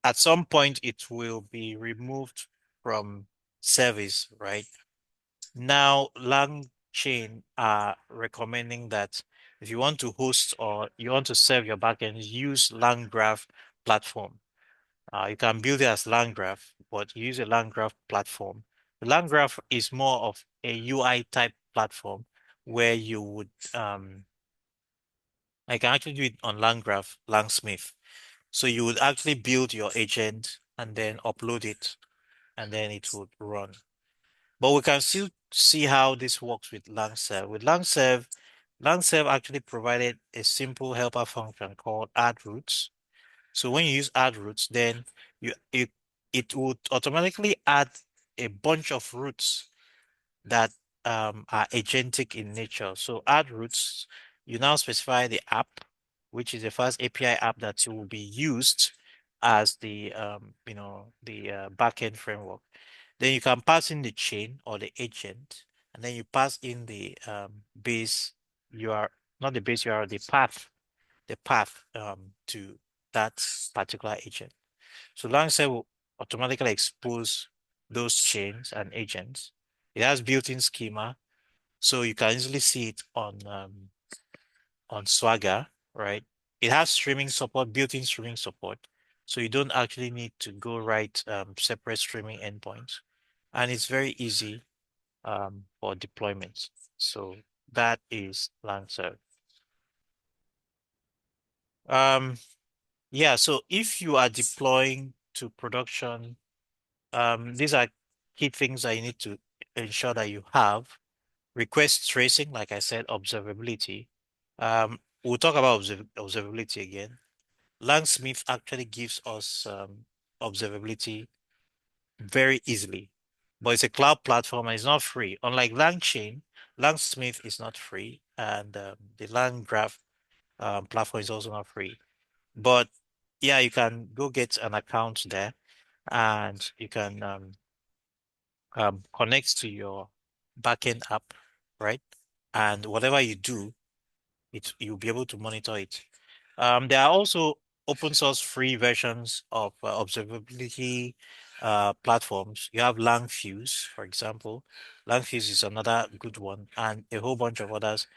at some point it will be removed from service, right? Now, LangChain are recommending that if you want to host or you want to serve your backend, use LangGraph platform. You can build it as LangGraph, but use a LangGraph platform. The LangGraph is more of a UI type platform where you would I can actually do it on LangGraph, Langsmith. So you would actually build your agent and then upload it, and then it would run. But we can still see how this works with LangServe. With LangServe actually provided a simple helper function called add routes. So when you use add routes, then you it would automatically add a bunch of routes that are agentic in nature. So add routes, you now specify the app, which is the first API app that will be used as the you know, the backend framework. Then you can pass in the chain or the agent, and then you pass in the base URL, not the base URL, the path to that particular agent. So Langset will automatically expose those chains and agents. It has built-in schema, so you can easily see it on Swagger, right? It has streaming support, built-in streaming support, so you don't actually need to go write separate streaming endpoints, and it's very easy for deployment. So that is Langserve. Um, yeah, so if you are deploying to production, these are key things that you need to ensure that you have. Request tracing, like I said, observability. We'll talk about observability again. Langsmith actually gives us observability very easily, but it's a cloud platform and it's not free. Unlike LangChain, Langsmith is not free, and the LangGraph platform is also not free. But yeah, you can go get an account there, and you can connect to your backend app, right? And whatever you do, you'll be able to monitor it. There are also open source free versions of observability platforms. You have Langfuse, for example. Langfuse is another good one, and a whole bunch of others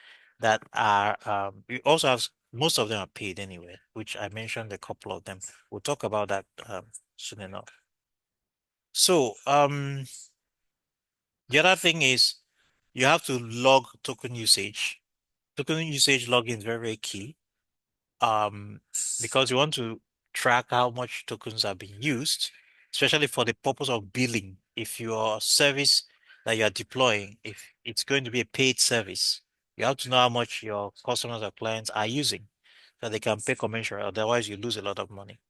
that are. We also have most of them are paid anyway, which I mentioned a couple of them. We'll talk about that soon enough. So the other thing is you have to log token usage. Token usage logging is very, very key. Um, because you want to track how much tokens are being used. especially for the purpose of billing. If your service that you are deploying, if it's going to be a paid service, you have to know how much your customers or clients are using so they can pay commensurate. Otherwise, you lose a lot of money.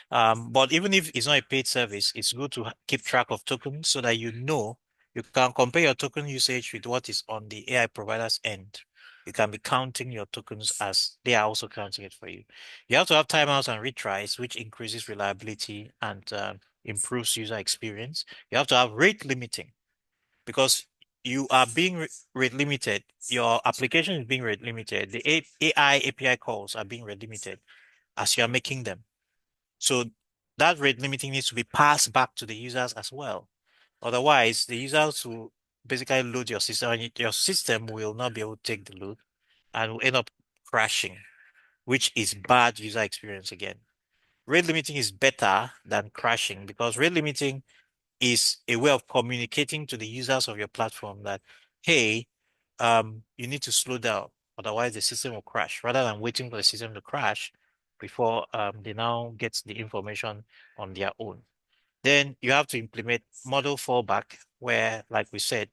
But even if it's not a paid service, it's good to keep track of tokens so that you know you can compare your token usage with what is on the AI provider's end. You can be counting your tokens as they are also counting it for you. You have to have timeouts and retries, which increases reliability and improves user experience. You have to have rate limiting because you are being rate limited. Your application is being rate limited. The AI API calls are being rate limited as you are making them. So that rate limiting needs to be passed back to the users as well. Otherwise, the users will basically load your system and your system will not be able to take the load and will end up crashing, which is bad user experience again. Rate limiting is better than crashing because rate limiting is a way of communicating to the users of your platform that, hey, you need to slow down, otherwise the system will crash, rather than waiting for the system to crash before they now get the information on their own. Then you have to implement model fallback, where, like we said,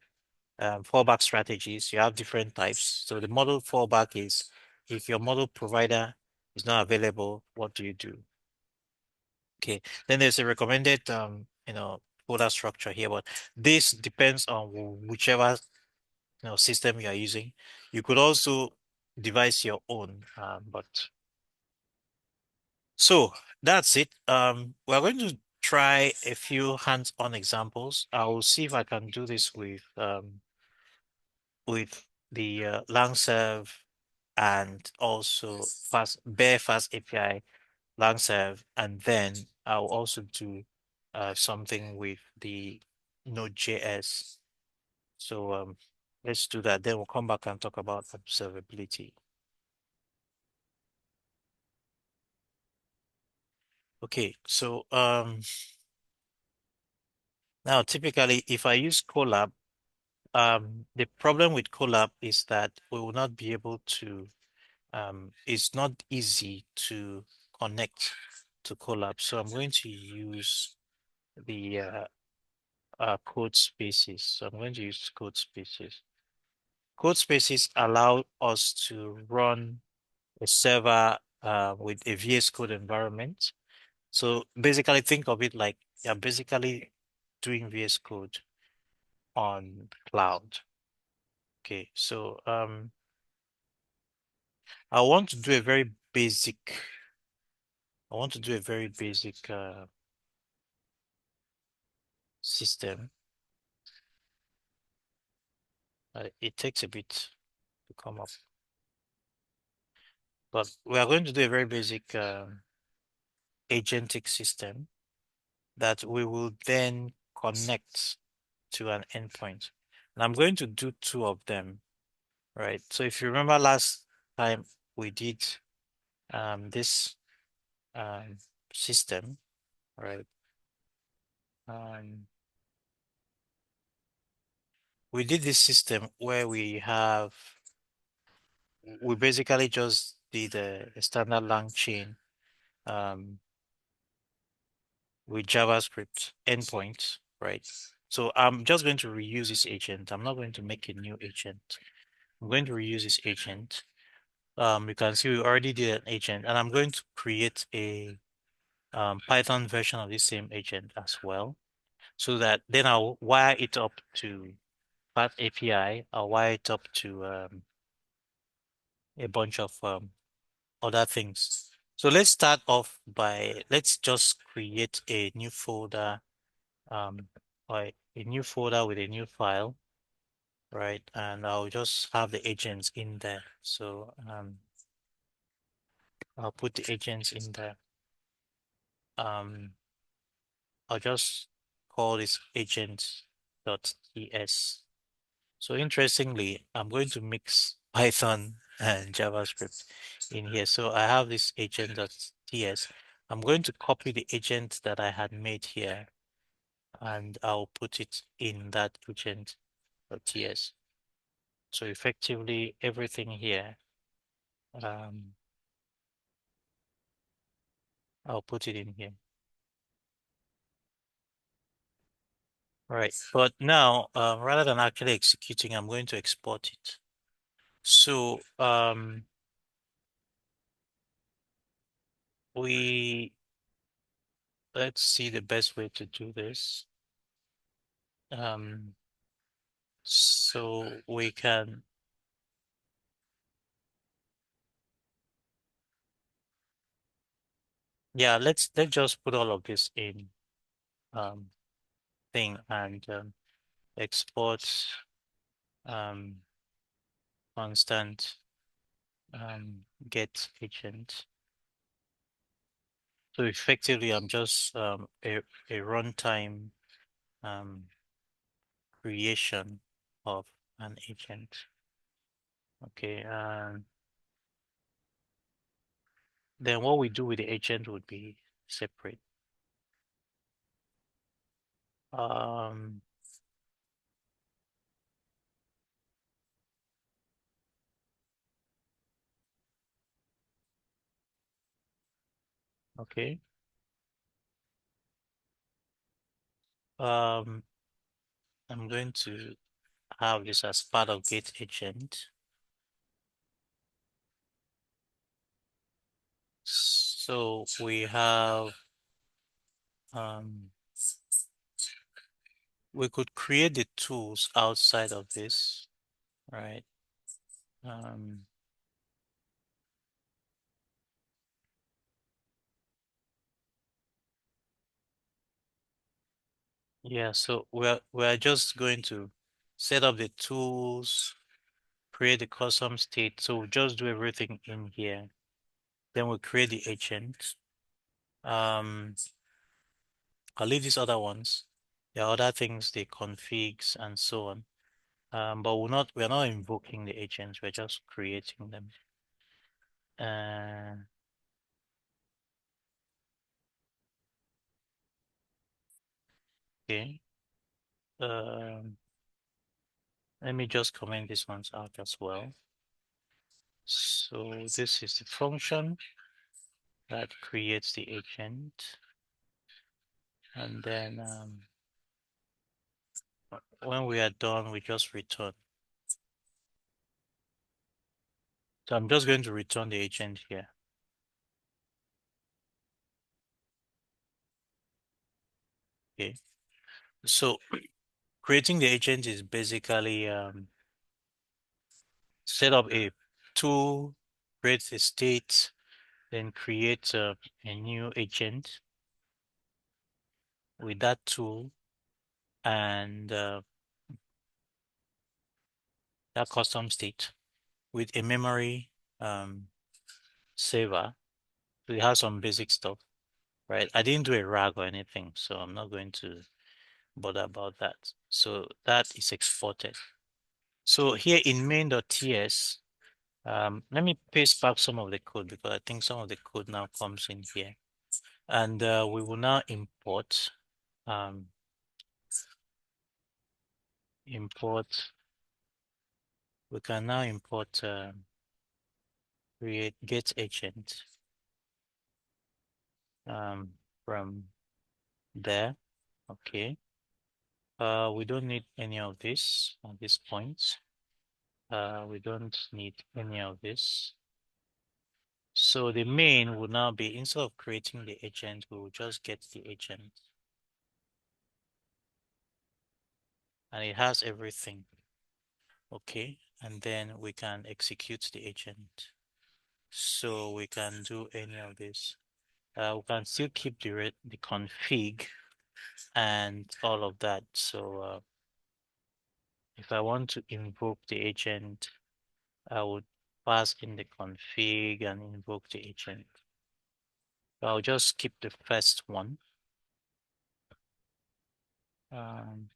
fallback strategies, you have different types. So the model fallback is if your model provider is not available, what do you do? Okay, then there's a recommended folder structure here, but this depends on whichever system you are using. You could also devise your own, but so that's it. We're going to try a few hands-on examples. I will see if I can do this with the Langserve and also fast API Langserve, and then I'll also do something with the Node.js. So let's do that. Then we'll come back and talk about observability. Okay, so now typically if I use Colab, the problem with Colab is that we will not be able to it's not easy to connect to Colab. So I'm going to use the code spaces. So I'm going to use code spaces. Code spaces allow us to run a server with a VS Code environment. So basically think of it like you're basically doing VS Code on cloud. Okay, so I want to do a very basic, I want to do a very basic system. It takes a bit to come up, but we are going to do a very basic agentic system that we will then connect to an endpoint. And I'm going to do two of them, right? So if you remember last time we did this um, system, right? Um, we did this system where we basically just did a standard lang chain um, with JavaScript endpoints, right? So I'm just going to reuse this agent. I'm not going to make a new agent. I'm going to reuse this agent. You can see we already did an agent, and I'm going to create a Python version of this same agent as well, so that then I'll wire it up to Path API. I'll wire it up to a bunch of other things. So let's start off by let's just create a new folder, um, or a new folder with a new file, right? And I'll just have the agents in there. So I'll put the agents in there. Um, I'll just call this agent.ts. So interestingly, I'm going to mix Python and JavaScript in here. So I have this agent.ts. I'm going to copy the agent that I had made here and I'll put it in that agent.ts. So effectively everything here, um, I'll put it in here. Right. But now, rather than actually executing, I'm going to export it. So, we let's see the best way to do this. Um, so we can, yeah, let's just put all of this in um thing and export um constant get agent. So effectively, I'm just a runtime um creation of an agent. Okay, and then what we do with the agent would be separate. Um, okay. Um, I'm going to have this as part of get agent. So we have um we could create the tools outside of this, right? Um, yeah, so we're just going to set up the tools, create the custom state. So we'll just do everything in here. Then we'll create the agent. Um, I'll leave these other ones. There are other things, the configs and so on. But we're not invoking the agents, we're just creating them. Uh, okay. Um, Let me just comment these ones out as well. So this is the function that creates the agent. And then when we are done, we just return. So I'm just going to return the agent here. Okay. So creating the agent is basically set up a tool, create a state, then create a new agent with that tool and that custom state with a memory saver. So it has some basic stuff, right? I didn't do a rag or anything, so I'm not going to bother about that. So that is exported. So here in main.ts, let me paste back some of the code because I think some of the code now comes in here. And we will now um, we can now import create get agent um, from there. Okay. We don't need any of this at this point. We don't need any of this. So the main will now be, instead of creating the agent, we will just get the agent. And it has everything. Okay. And then we can execute the agent. So we can do any of this. We can still keep the config and all of that. So if I want to invoke the agent, I would pass in the config and invoke the agent. I'll just keep the first one. Um,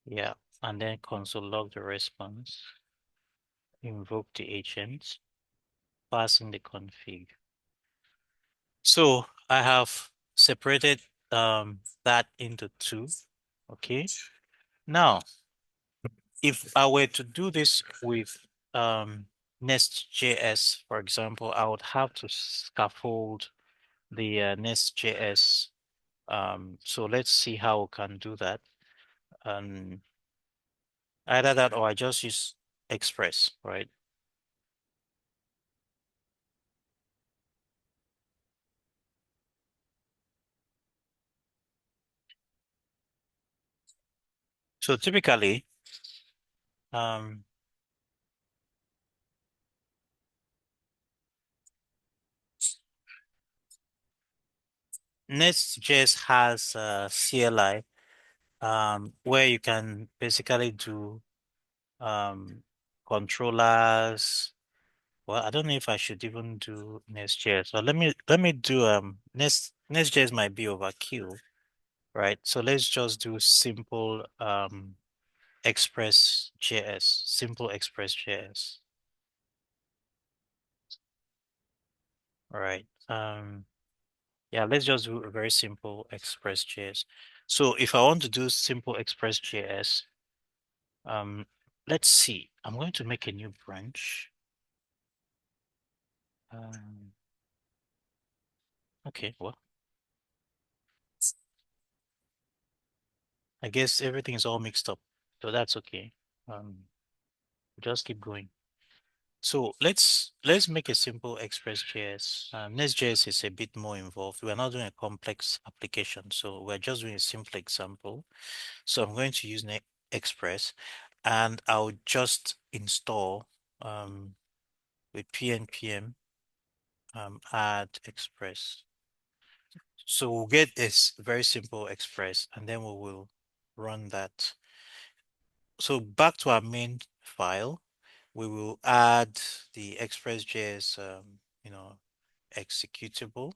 yeah, and then console log the response, invoke the agent, pass in the config. So I have separated that into two. Okay. Now, if I were to do this with Nest.js, for example, I would have to scaffold the Nest.js So let's see how we can do that. Um, Either that or I just use Express, right? So typically, um, Next.js has CLI, where you can basically do um, controllers. Well, I don't know if I should even do Next.js. So let me do Next.js might be overkill, right? So let's just do simple Express.js, simple Express.js. All right. Yeah, let's just do a very simple Express.js. So if I want to do simple Express.js, um, let's see. I'm going to make a new branch. Um, okay, well, I guess everything is all mixed up, so that's okay. Um, just keep going. So let's make a simple Express.js. Next.js is a bit more involved. We're not doing a complex application, so we're just doing a simple example. So I'm going to use Express, and I'll just install with pnpm add Express. So we'll get this very simple Express, and then we will run that. So back to our main file, we will add the Express.js, executable.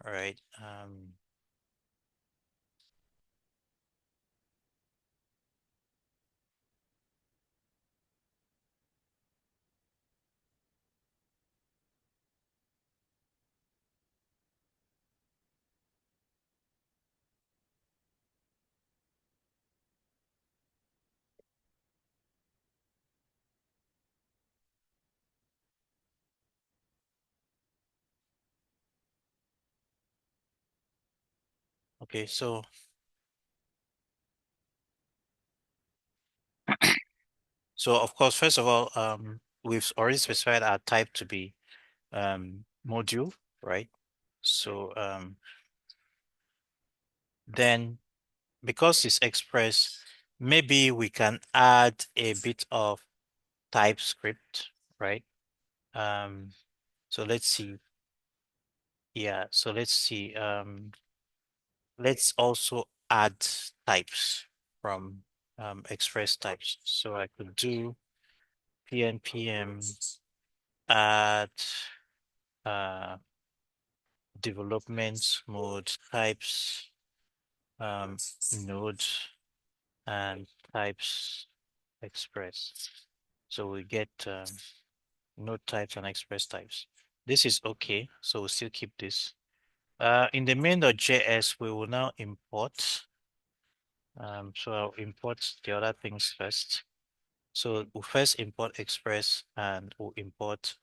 All right. Okay. So of course, first of all, we've already specified our type to be module, right? So then because it's Express, maybe we can add a bit of TypeScript, right? Um, so let's see. Yeah, so let's see. Let's also add types from Express types. So I could do pnpm add uh, development mode types um, node and types Express. So we get node types and Express types. This is okay, so we'll still keep this. In the main.js, we will now import. So I'll import the other things first. So we'll first import Express and we'll import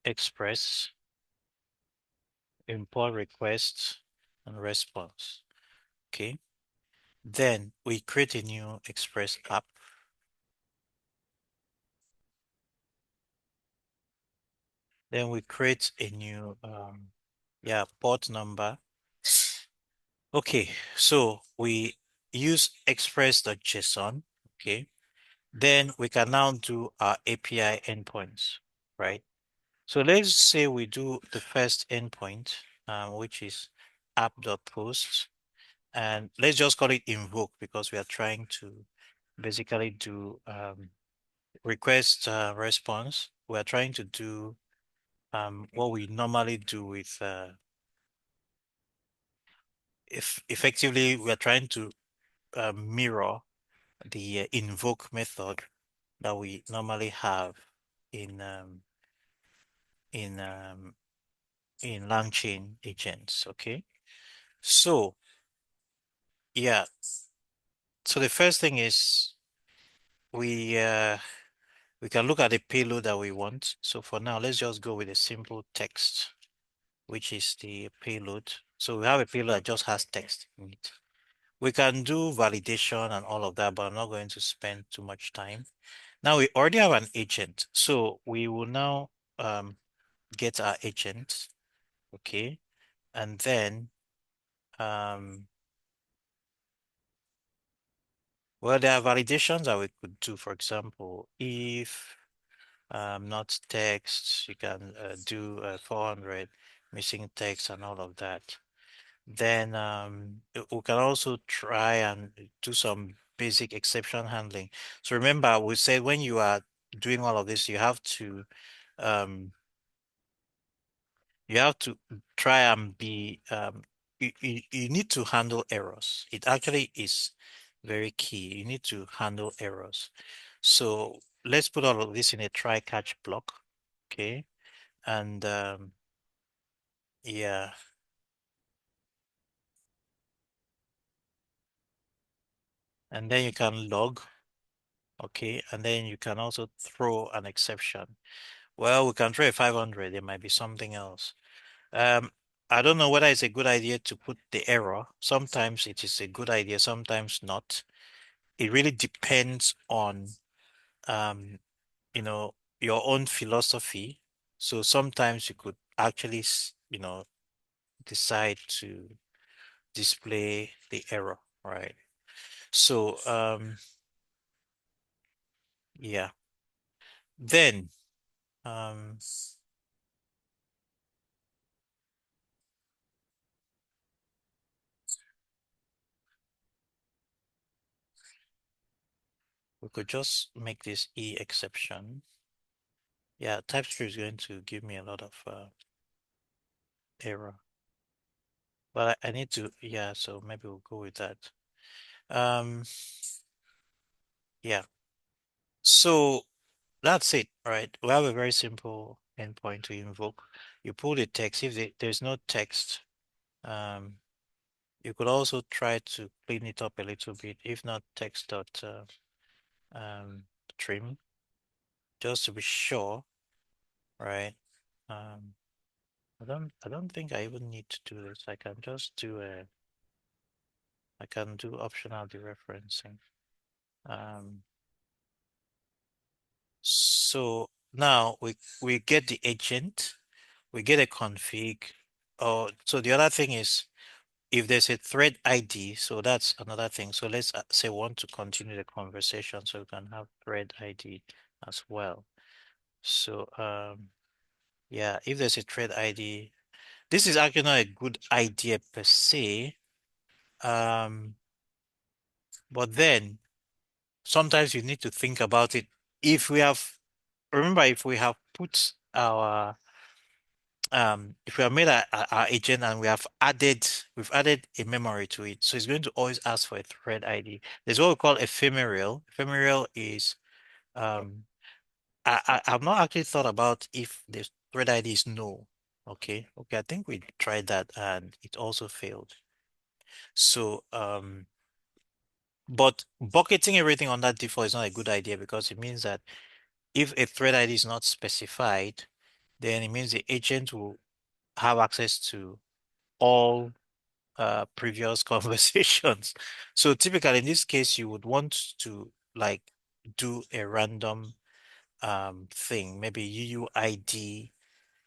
Express, import request and response. Okay. Then we create a new Express app. Then we create a new port number. Okay, so we use express.json. Okay. Then we can now do our API endpoints, right? So let's say we do the first endpoint, which is app.post, and let's just call it invoke because we are trying to basically do request response. We are trying to do what we normally do with if effectively we are trying to mirror the invoke method that we normally have in in um, in LangChain agents. Okay, so yeah, so the first thing is we We can look at the payload that we want. So for now, let's just go with a simple text, which is the payload. So we have a payload that just has text in it. We can do validation and all of that, but I'm not going to spend too much time. Now we already have an agent. So we will now get our agent. Okay. And then, um, well, there are validations that we could do. For example, if not text, you can do 400 missing text and all of that. Then we can also try and do some basic exception handling. So remember, we said when you are doing all of this, um, you have to try and be you need to handle errors. It actually is very key. You need to handle errors. So let's put all of this in a try catch block. Okay. And yeah, and then you can log. Okay, and then you can also throw an exception. Well, we can throw a 500. There might be something else. Um, I don't know whether it's a good idea to put the error. Sometimes it is a good idea, sometimes not. It really depends on um, your own philosophy. So sometimes you could actually, decide to display the error, right? So yeah. Then um we could just make this E exception. Yeah, TypeScript is going to give me a lot of error. But I need to, yeah, so maybe we'll go with that. Um, yeah. So that's it, right? We have a very simple endpoint to invoke. You pull the text. If there's no text, um, you could also try to clean it up a little bit. If not text dot trim, just to be sure, right? Um, I don't think I even need to do this. I can do optional dereferencing. Um, so now we get the agent, we get a config. Oh, so the other thing is if there's a thread ID, so that's another thing. So let's say we want to continue the conversation, so we can have thread ID as well. So yeah, if there's a thread ID, this is actually not a good idea per se. Um, but then sometimes you need to think about it. If we have, remember, if we have put our, if we have made our agent and we've added a memory to it, so it's going to always ask for a thread ID. There's what we call ephemeral. Ephemeral is, um, I've not actually thought about if the thread ID is no. Okay, I think we tried that and it also failed. So, but bucketing everything on that default is not a good idea because it means that if a thread ID is not specified, then it means the agent will have access to all previous conversations. So typically in this case, you would want to like do a random thing, maybe UUID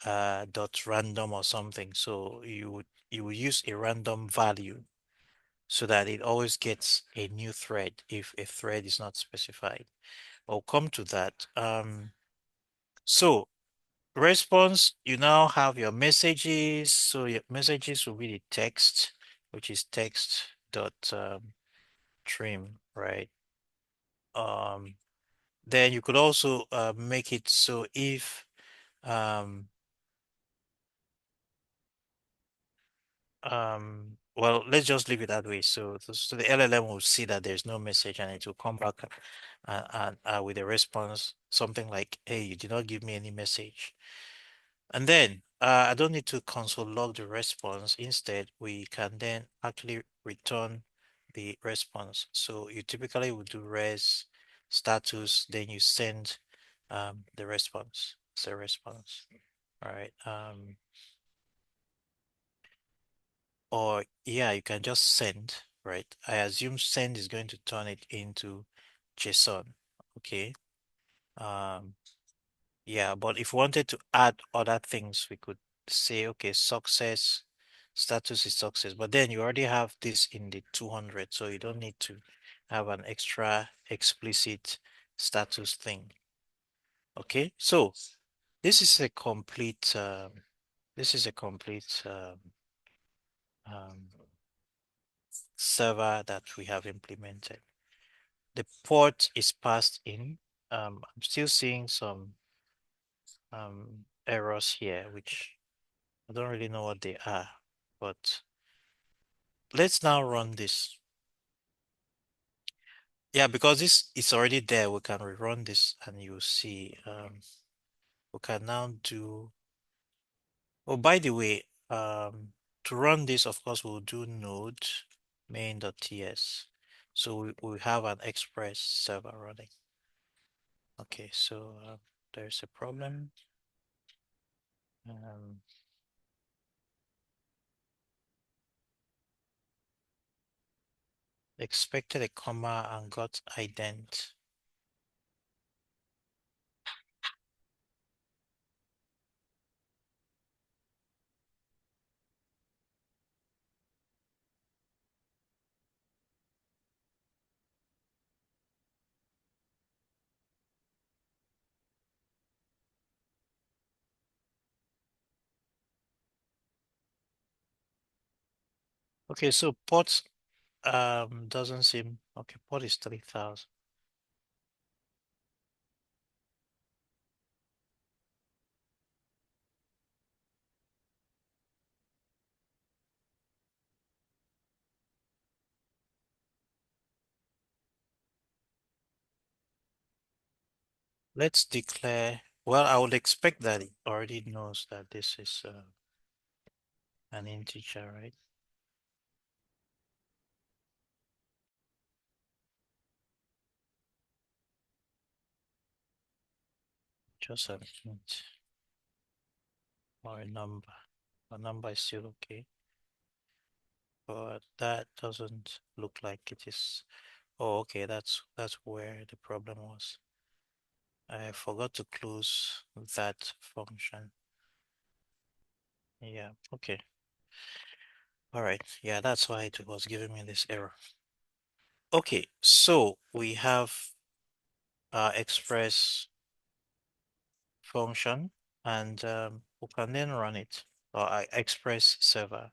dot random or something. So you would use a random value so that it always gets a new thread if a thread is not specified. I'll come to that. So response, you now have your messages. So your messages will be the text, which is text dot trim, right? Um, then you could also make it so if um well, let's just leave it that way. So the LLM will see that there's no message and it will come back with a response, something like, "Hey, you did not give me any message." And then I don't need to console log the response. Instead, we can then actually return the response. So you typically would do res status, then you send the response. It's a response. All right. Or yeah, you can just send, right? I assume send is going to turn it into JSON. Okay. Um, yeah, but if we wanted to add other things, we could say, okay, success, status is success, but then you already have this in the 200, so you don't need to have an extra explicit status thing. Okay, so this is a complete, this is a complete um, server that we have implemented. The port is passed in. I'm still seeing some errors here, which I don't really know what they are, but let's now run this. Yeah, because this is already there, we can rerun this and you'll see. We can now do. Oh, by the way, to run this, of course, we'll do node main.ts. So we have an express server running. Okay, so there's a problem. Um, expected a comma and got ident. Okay, so port doesn't seem okay. Port is 3000. Let's declare. Well, I would expect that it already knows that this is an integer, right? Just an int or a number. A number is still okay, but that doesn't look like it is. Oh, okay, that's where the problem was. I forgot to close that function. Yeah, okay. All right. Yeah, that's why it was giving me this error. Okay, so we have our express function and we can then run it or our express server.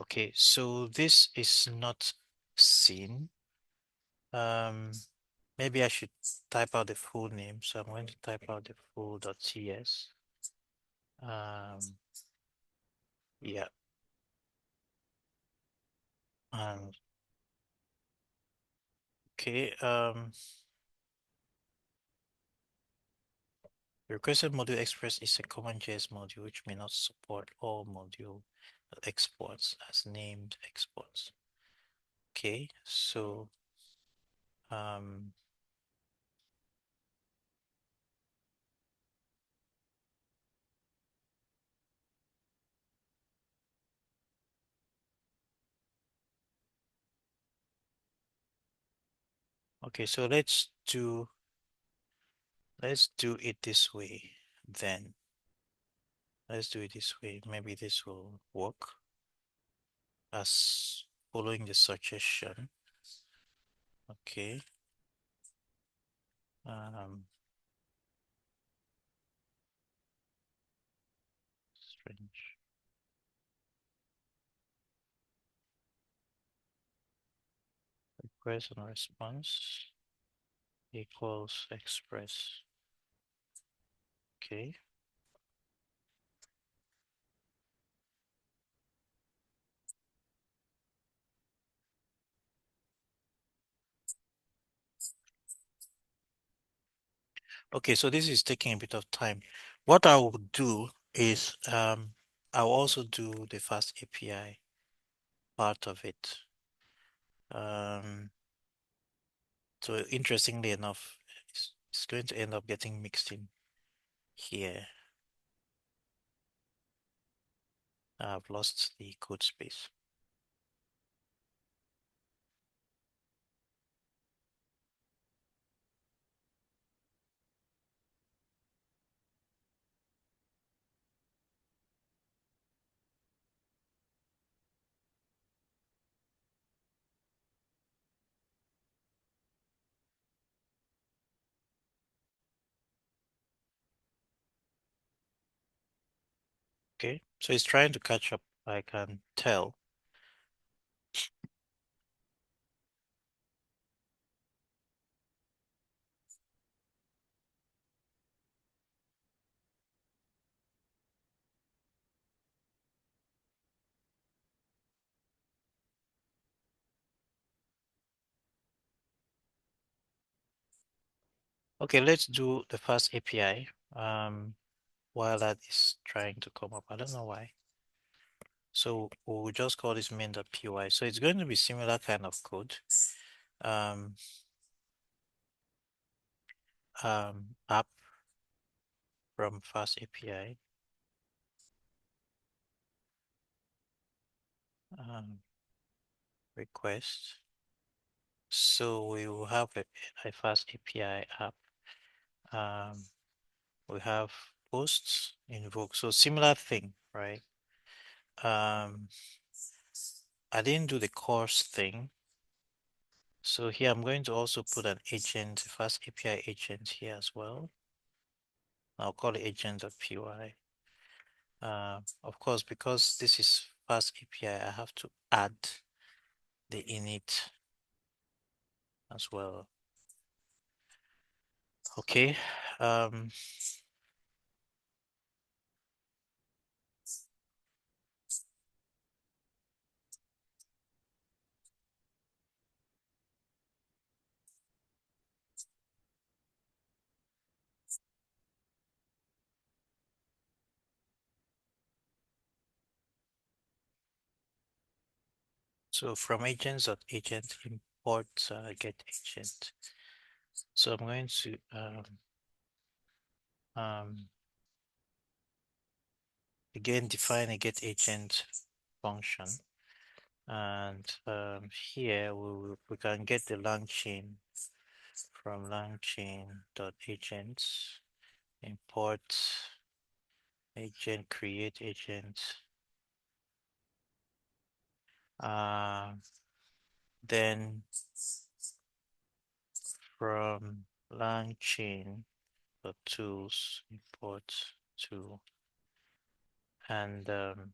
Okay, so this is not seen. Um, maybe I should type out the full name. So I'm going to type out the full.ts. Um, yeah, and okay. The requested module express is a common JS module which may not support all module exports as named exports. Okay, so um, okay, so let's do it this way then. Let's do it this way. Maybe this will work as following the suggestion. Okay. Um, strange. Request and response equals express. Okay. Okay, so this is taking a bit of time. What I will do is I'll also do the fast API part of it. So interestingly enough, it's going to end up getting mixed in here. I've lost the code space. Okay, so it's trying to catch up, I can tell. Okay, let's do the first API while that is trying to come up. I don't know why. So we'll just call this main.py. So it's going to be similar kind of code. Um, app from fast API. Request. So we will have a fast API app. We have posts invoke. So similar thing, right? Um, I didn't do the course thing. So here I'm going to also put an agent, fast API agent here as well. I'll call it agent.py. Of course, because this is fast API, I have to add the init as well. Okay. So from agents.agent import get agent. So I'm going to again define a get agent function, and here we can get the lang chain from langchain.agents import agent create agent. Then from langchain.tools import tool, and I'm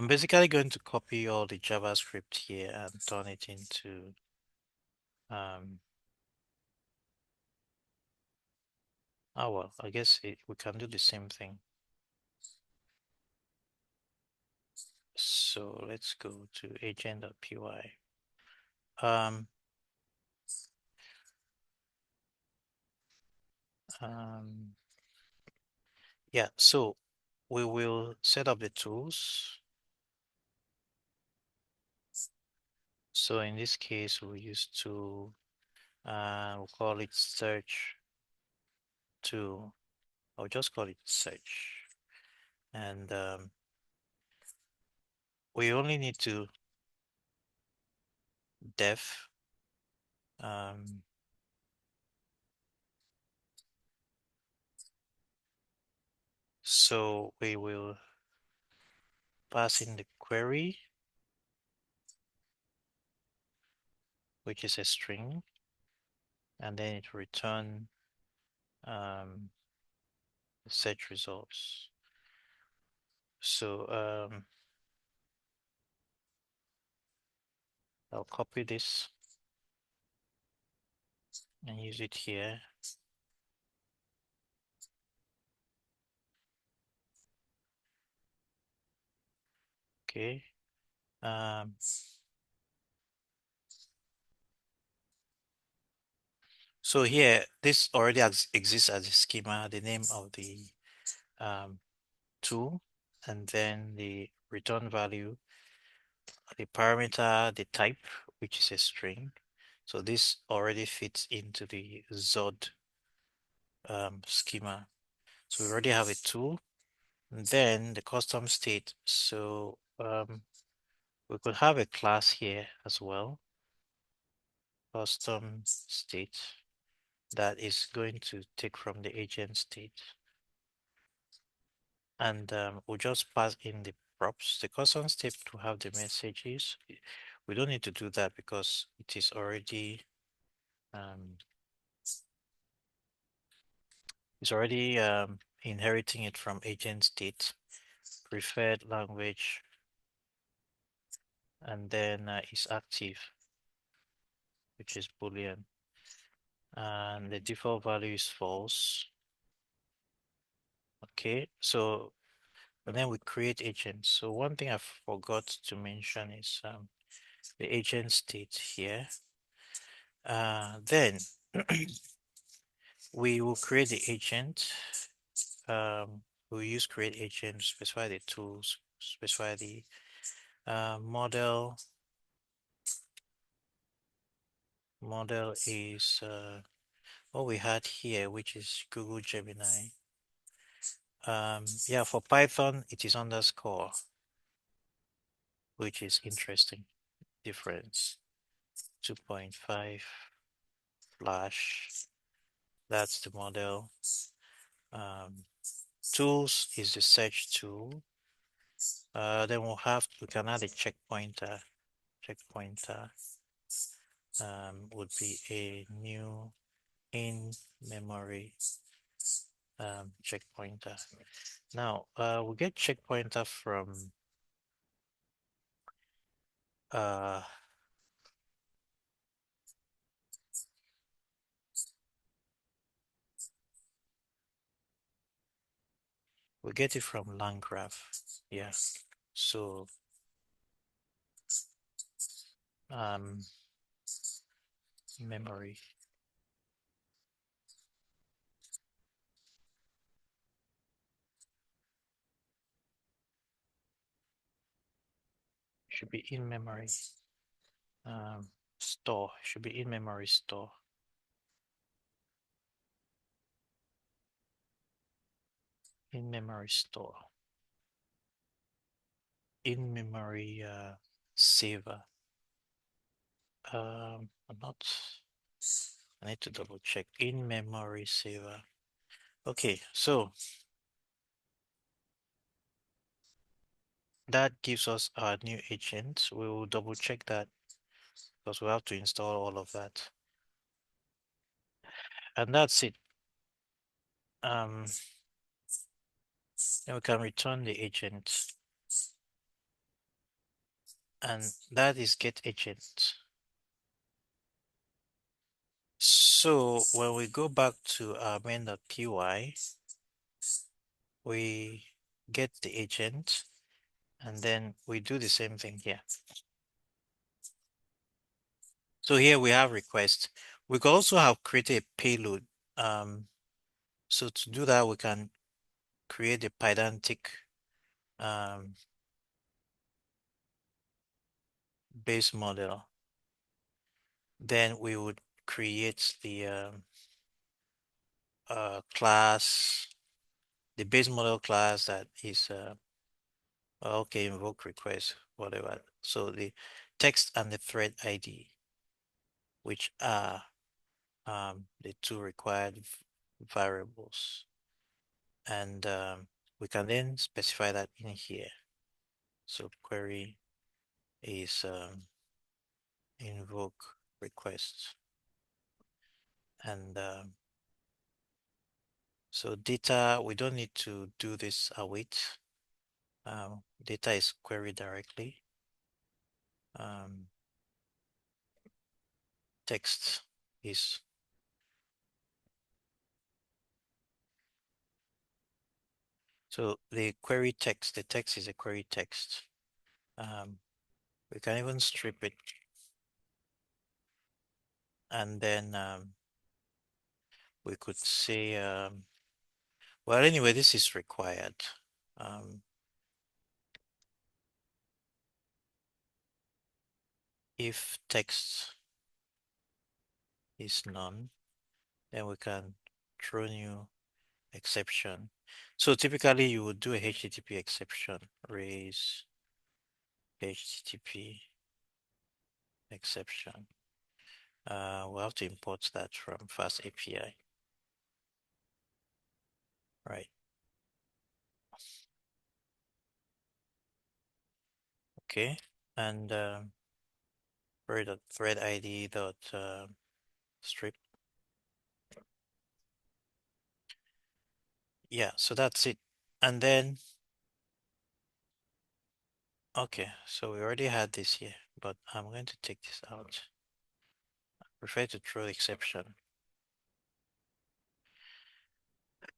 basically going to copy all the JavaScript here and turn it into oh well, I guess we can do the same thing. So let's go to agent.py. Um, um, yeah, so we will set up the tools. So in this case, we'll use tool, we'll call it search tool. I'll just call it search. And we only need to def so we will pass in the query, which is a string, and then it return the search results. So I'll copy this and use it here. Okay. So here, this already exists as a schema, the name of the tool, and then the return value, the parameter, the type, which is a string. So this already fits into the Zod schema. So we already have a tool. And then the custom state. So we could have a class here as well. Custom state that is going to take from the agent state. And we'll just pass in the props. The custom state to have the messages. We don't need to do that because it is already inheriting it from agent state, preferred language, and then is active, which is Boolean. And the default value is false. Okay, so and then we create agents. So one thing I forgot to mention is the agent state here. Then we will create the agent. We'll use create agent, specify the tools, specify the model. Model is what we had here, which is Google Gemini. Yeah, for Python, it is underscore, which is interesting. Difference 2.5 flash. That's the model. Tools is the search tool. Then we can add a checkpointer. Checkpointer would be a new in-memory checkpointer. Now we get checkpointer from we get it from LangGraph. Yeah. So memory should be in memory. Store should be in memory store. In memory store. In memory saver. I'm not. I need to double check. In memory saver. Okay, so that gives us our new agent. We will double check that because we have to install all of that. And that's it. Then we can return the agent. And that is get agent. So when we go back to our main.py, we get the agent and then we do the same thing here. So here we have request. We could also have created a payload. So to do that, we can create a Pydantic base model. Then we would create the class, the base model class that is okay, invoke request, whatever. So the text and the thread ID, which are the two required variables. And we can then specify that in here. So query is invoke request. And so data, we don't need to do this await. Data is queried directly. Text is so the query text, the text is a query text. We can even strip it. And then we could say, well, anyway, this is required. If text is none. Then we can throw new exception. So typically you would do a HTTP exception, raise HTTP exception. We'll have to import that from Fast API, right? Okay, and thread ID dot strip. Yeah, so that's it. And then, okay, so we already had this here, but I'm going to take this out. Prefer to throw exception.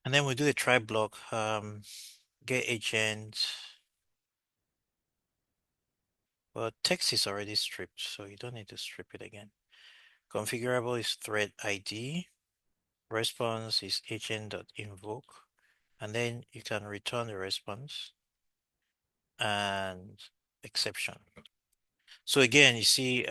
And then we do the try block, get agent. Well, text is already stripped, so you don't need to strip it again. Configurable is thread ID. Response is agent.invoke. And then you can return the response and exception. So again, you see,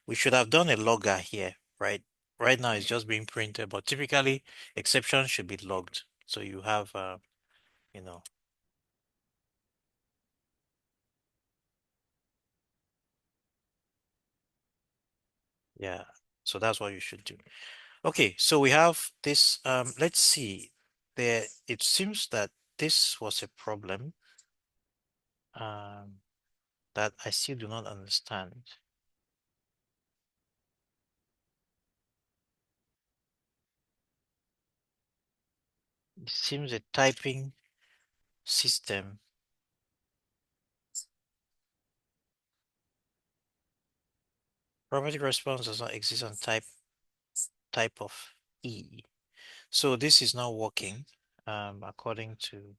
we should have done a logger here, right? Right now it's just being printed, but typically exception should be logged. So you have, you know, yeah. So that's what you should do. Okay, so we have this, let's see. There, it seems that this was a problem that I still do not understand. It seems a typing system. Property response does not exist on type of E. So this is not working according to,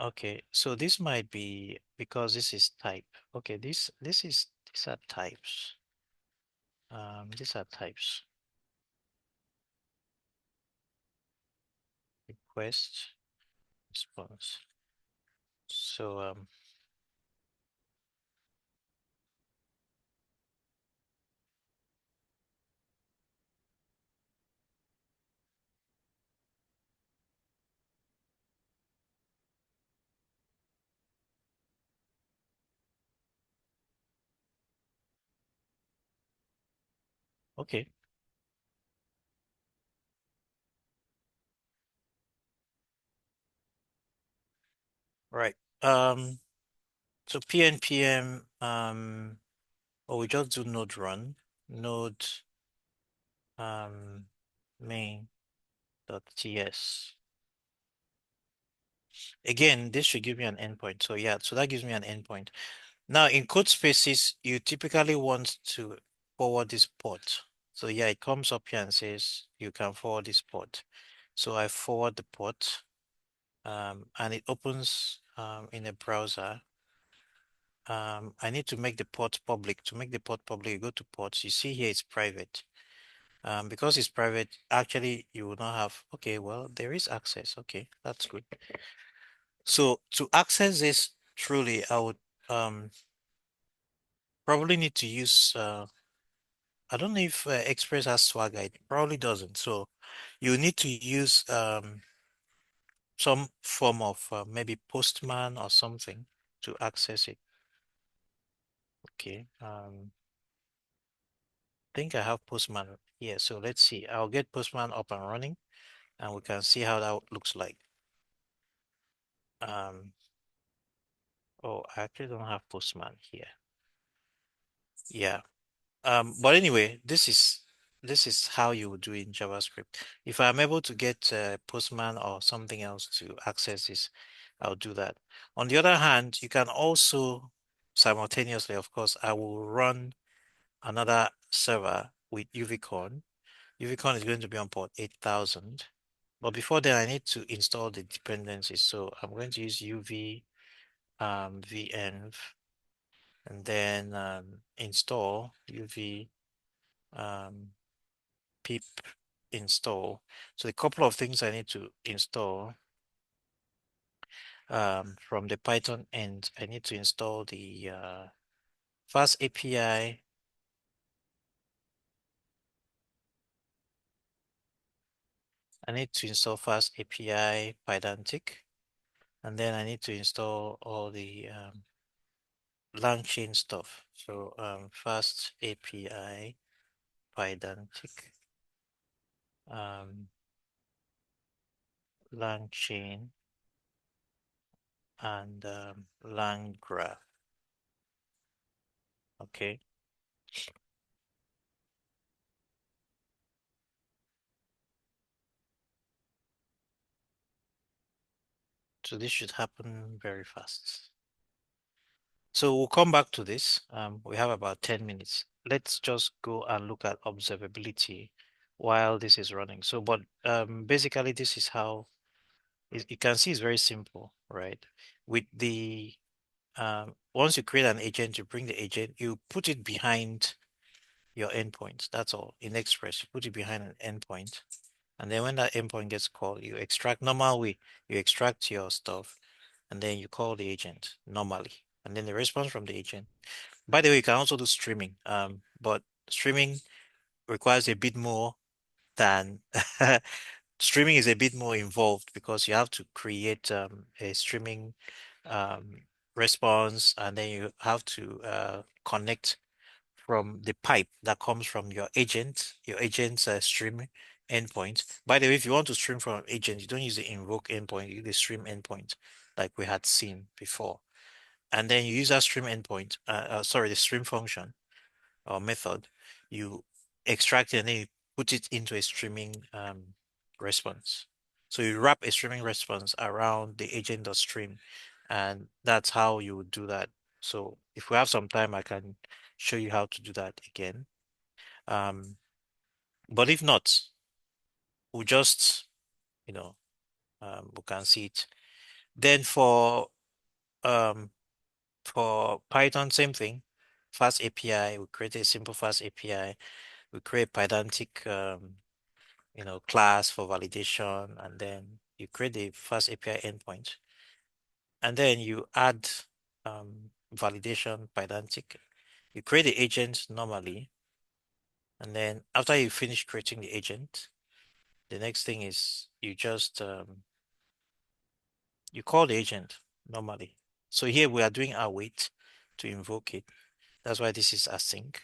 okay, so this might be because this is type. Okay, these are types. These are types. Request, response. So okay, right. So PNPM, or we just do node run, node um main.ts. Again, this should give me an endpoint. So yeah, so that gives me an endpoint. Now in code spaces, you typically want to forward this port. So yeah, it comes up here and says you can forward this port. So I forward the port, and it opens in a browser. I need to make the port public. To make the port public, you go to ports. You see here it's private. Because it's private, actually you will not have, okay, well, there is access. Okay, that's good. So to access this truly, I would probably need to use, I don't know if Express has Swagger. It probably doesn't. So you need to use some form of maybe Postman or something to access it. Okay. I think I have Postman here. So let's see. I'll get Postman up and running and we can see how that looks like. Um, oh, I actually don't have Postman here. Yeah. But anyway, this is how you would do it in JavaScript. If I'm able to get Postman or something else to access this, I'll do that. On the other hand, you can also simultaneously, of course, I will run another server with UVcorn. UVcorn is going to be on port 8000. But before then, I need to install the dependencies. So I'm going to use UV venv and then install UV pip install. So a couple of things I need to install. from the Python end, I need to install the Fast API. I need to install Fast API Pydantic, and then I need to install all the LangChain stuff. So Fast API Pydantic, um, LangChain, and LangGraph. Okay, so this should happen very fast. So we'll come back to this. We have about 10 minutes. Let's just go and look at observability while this is running. So, but basically, this is how you can see it's very simple, right? With the once you create an agent, you bring the agent, you put it behind your endpoint. That's all. In Express, you put it behind an endpoint. And then when that endpoint gets called, you extract normal way, you extract your stuff, and then you call the agent normally. And then the response from the agent. By the way, you can also do streaming. But streaming requires a bit more than streaming is a bit more involved because you have to create a streaming um, response, and then you have to connect from the pipe that comes from your agent's stream endpoint. By the way, if you want to stream from an agent, you don't use the invoke endpoint, you use the stream endpoint like we had seen before. And then you use that stream endpoint, sorry, the stream function or method, you extract it and then you put it into a streaming response. So you wrap a streaming response around the agent.stream, and that's how you would do that. So if we have some time, I can show you how to do that again. Um, but if not, we'll just, you know, we can see it. Then for Python, same thing. Fast API, we create a simple fast API. We create Pydantic class for validation, and then you create the fast API endpoint. And then you add validation Pydantic. You create the agent normally, and then after you finish creating the agent, the next thing is you just you call the agent normally. So here we are doing await to invoke it. That's why this is async.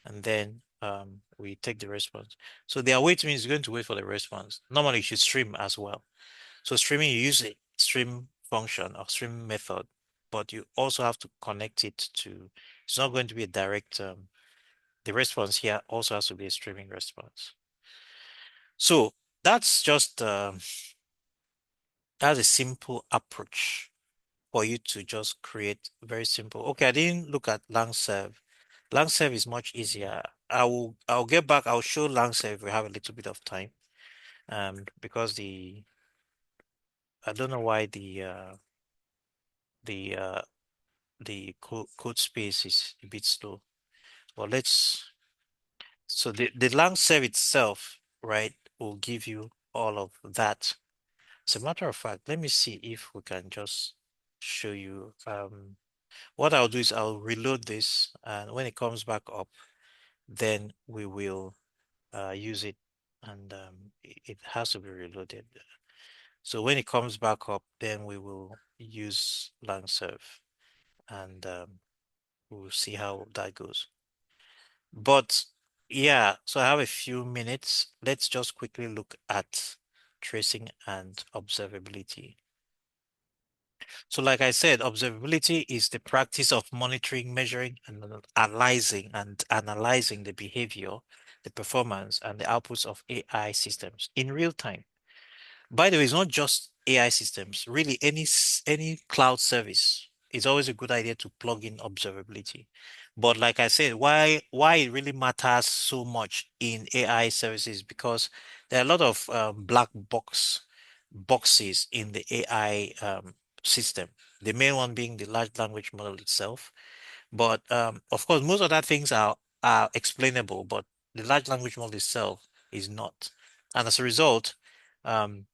And then we take the response. So the await means you're going to wait for the response. Normally you should stream as well. So streaming, you use a stream function or stream method, but you also have to connect it to, it's not going to be a direct, the response here also has to be a streaming response. So that's just, that's a simple approach for you to just create very simple. Okay, I didn't look at LangServe. LangServe is much easier. I'll get back, I'll show LangServe if we have a little bit of time. Because I don't know why the uh the code space is a bit slow. But so the lang serve itself, right, will give you all of that. As a matter of fact, let me see if we can just show you. What I'll do is I'll reload this, and when it comes back up, then we will use it, and it has to be reloaded. So when it comes back up, then we will use lang serve, and we'll see how that goes. But yeah, so I have a few minutes. Let's just quickly look at tracing and observability. So like I said, observability is the practice of monitoring, measuring, and analyzing the behavior, the performance, and the outputs of AI systems in real time. By the way, it's not just AI systems. Really, any cloud service, it's always a good idea to plug in observability. But like I said, why it really matters so much in AI services, because there are a lot of black boxes in the AI system. The main one being the large language model itself. But of course, most other things are explainable, but the large language model itself is not. And as a result, um,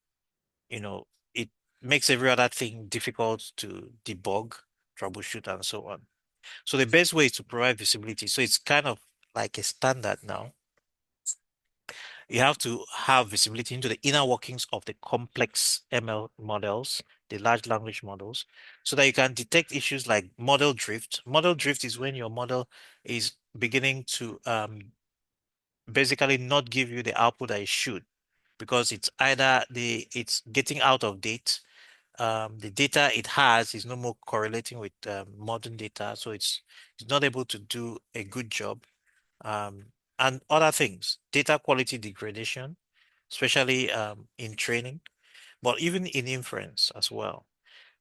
you know, it makes every other thing difficult to debug, troubleshoot, and so on. So the best way is to provide visibility. So it's kind of like a standard now. You have to have visibility into the inner workings of the complex ML models, the large language models, so that you can detect issues like model drift. Model drift is when your model is beginning to basically not give you the output that it should, because it's either it's getting out of date. The data it has is no more correlating with modern data, so it's not able to do a good job. Um, and other things, data quality degradation, especially in training, but even in inference as well.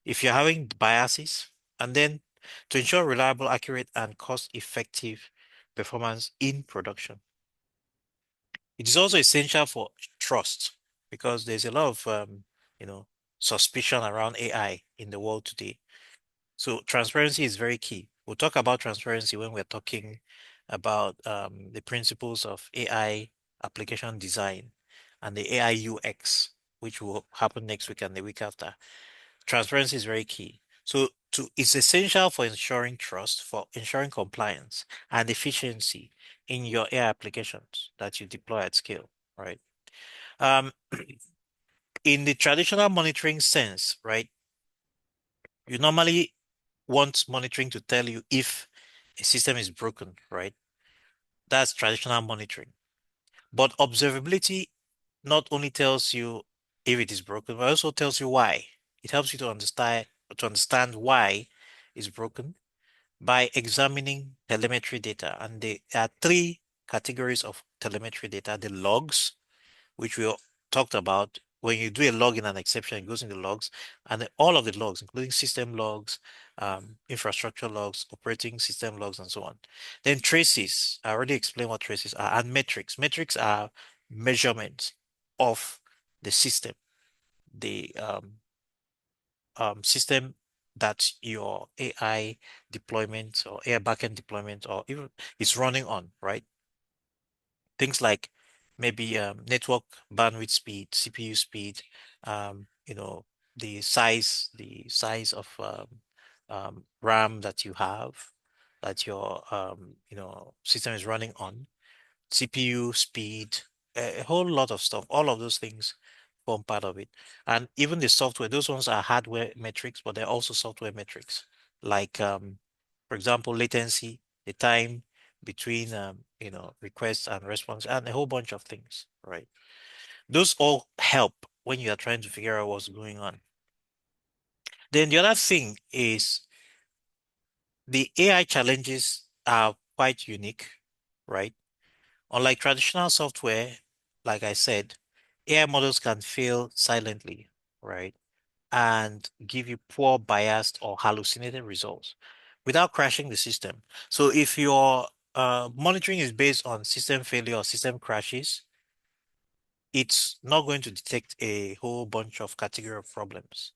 If you're having biases, and then to ensure reliable, accurate, and cost-effective performance in production. It is also essential for trust because there's a lot of you know, suspicion around AI in the world today. So transparency is very key. We'll talk about transparency when we're talking about the principles of AI application design and the AI UX, which will happen next week and the week after. Transparency is very key. So it's essential for ensuring trust, for ensuring compliance and efficiency in your AI applications that you deploy at scale, right? Um, in the traditional monitoring sense, right, you normally want monitoring to tell you if a system is broken, right? That's traditional monitoring. But observability not only tells you if it is broken, but also tells you why. It helps you to understand why it's broken by examining telemetry data. And there are three categories of telemetry data: the logs, which we talked about. When you do a log in an exception, it goes in the logs, and all of the logs, including system logs, infrastructure logs, operating system logs, and so on. Then traces. I already explained what traces are, and metrics. Metrics are measurements of the system, the system that your AI deployment or AI backend deployment or even is running on, right? Things like maybe network bandwidth speed, CPU speed, the size of RAM that you have, that your system is running on, CPU speed, a whole lot of stuff. All of those things form part of it. And even the software, those ones are hardware metrics, but they're also software metrics. Like for example, latency, the time between requests and response, and a whole bunch of things, right? Those all help when you are trying to figure out what's going on. Then the other thing is the AI challenges are quite unique, right? Unlike traditional software, like I said, AI models can fail silently, right? And give you poor, biased, or hallucinated results without crashing the system. So if your monitoring is based on system failure or system crashes, it's not going to detect a whole bunch of category of problems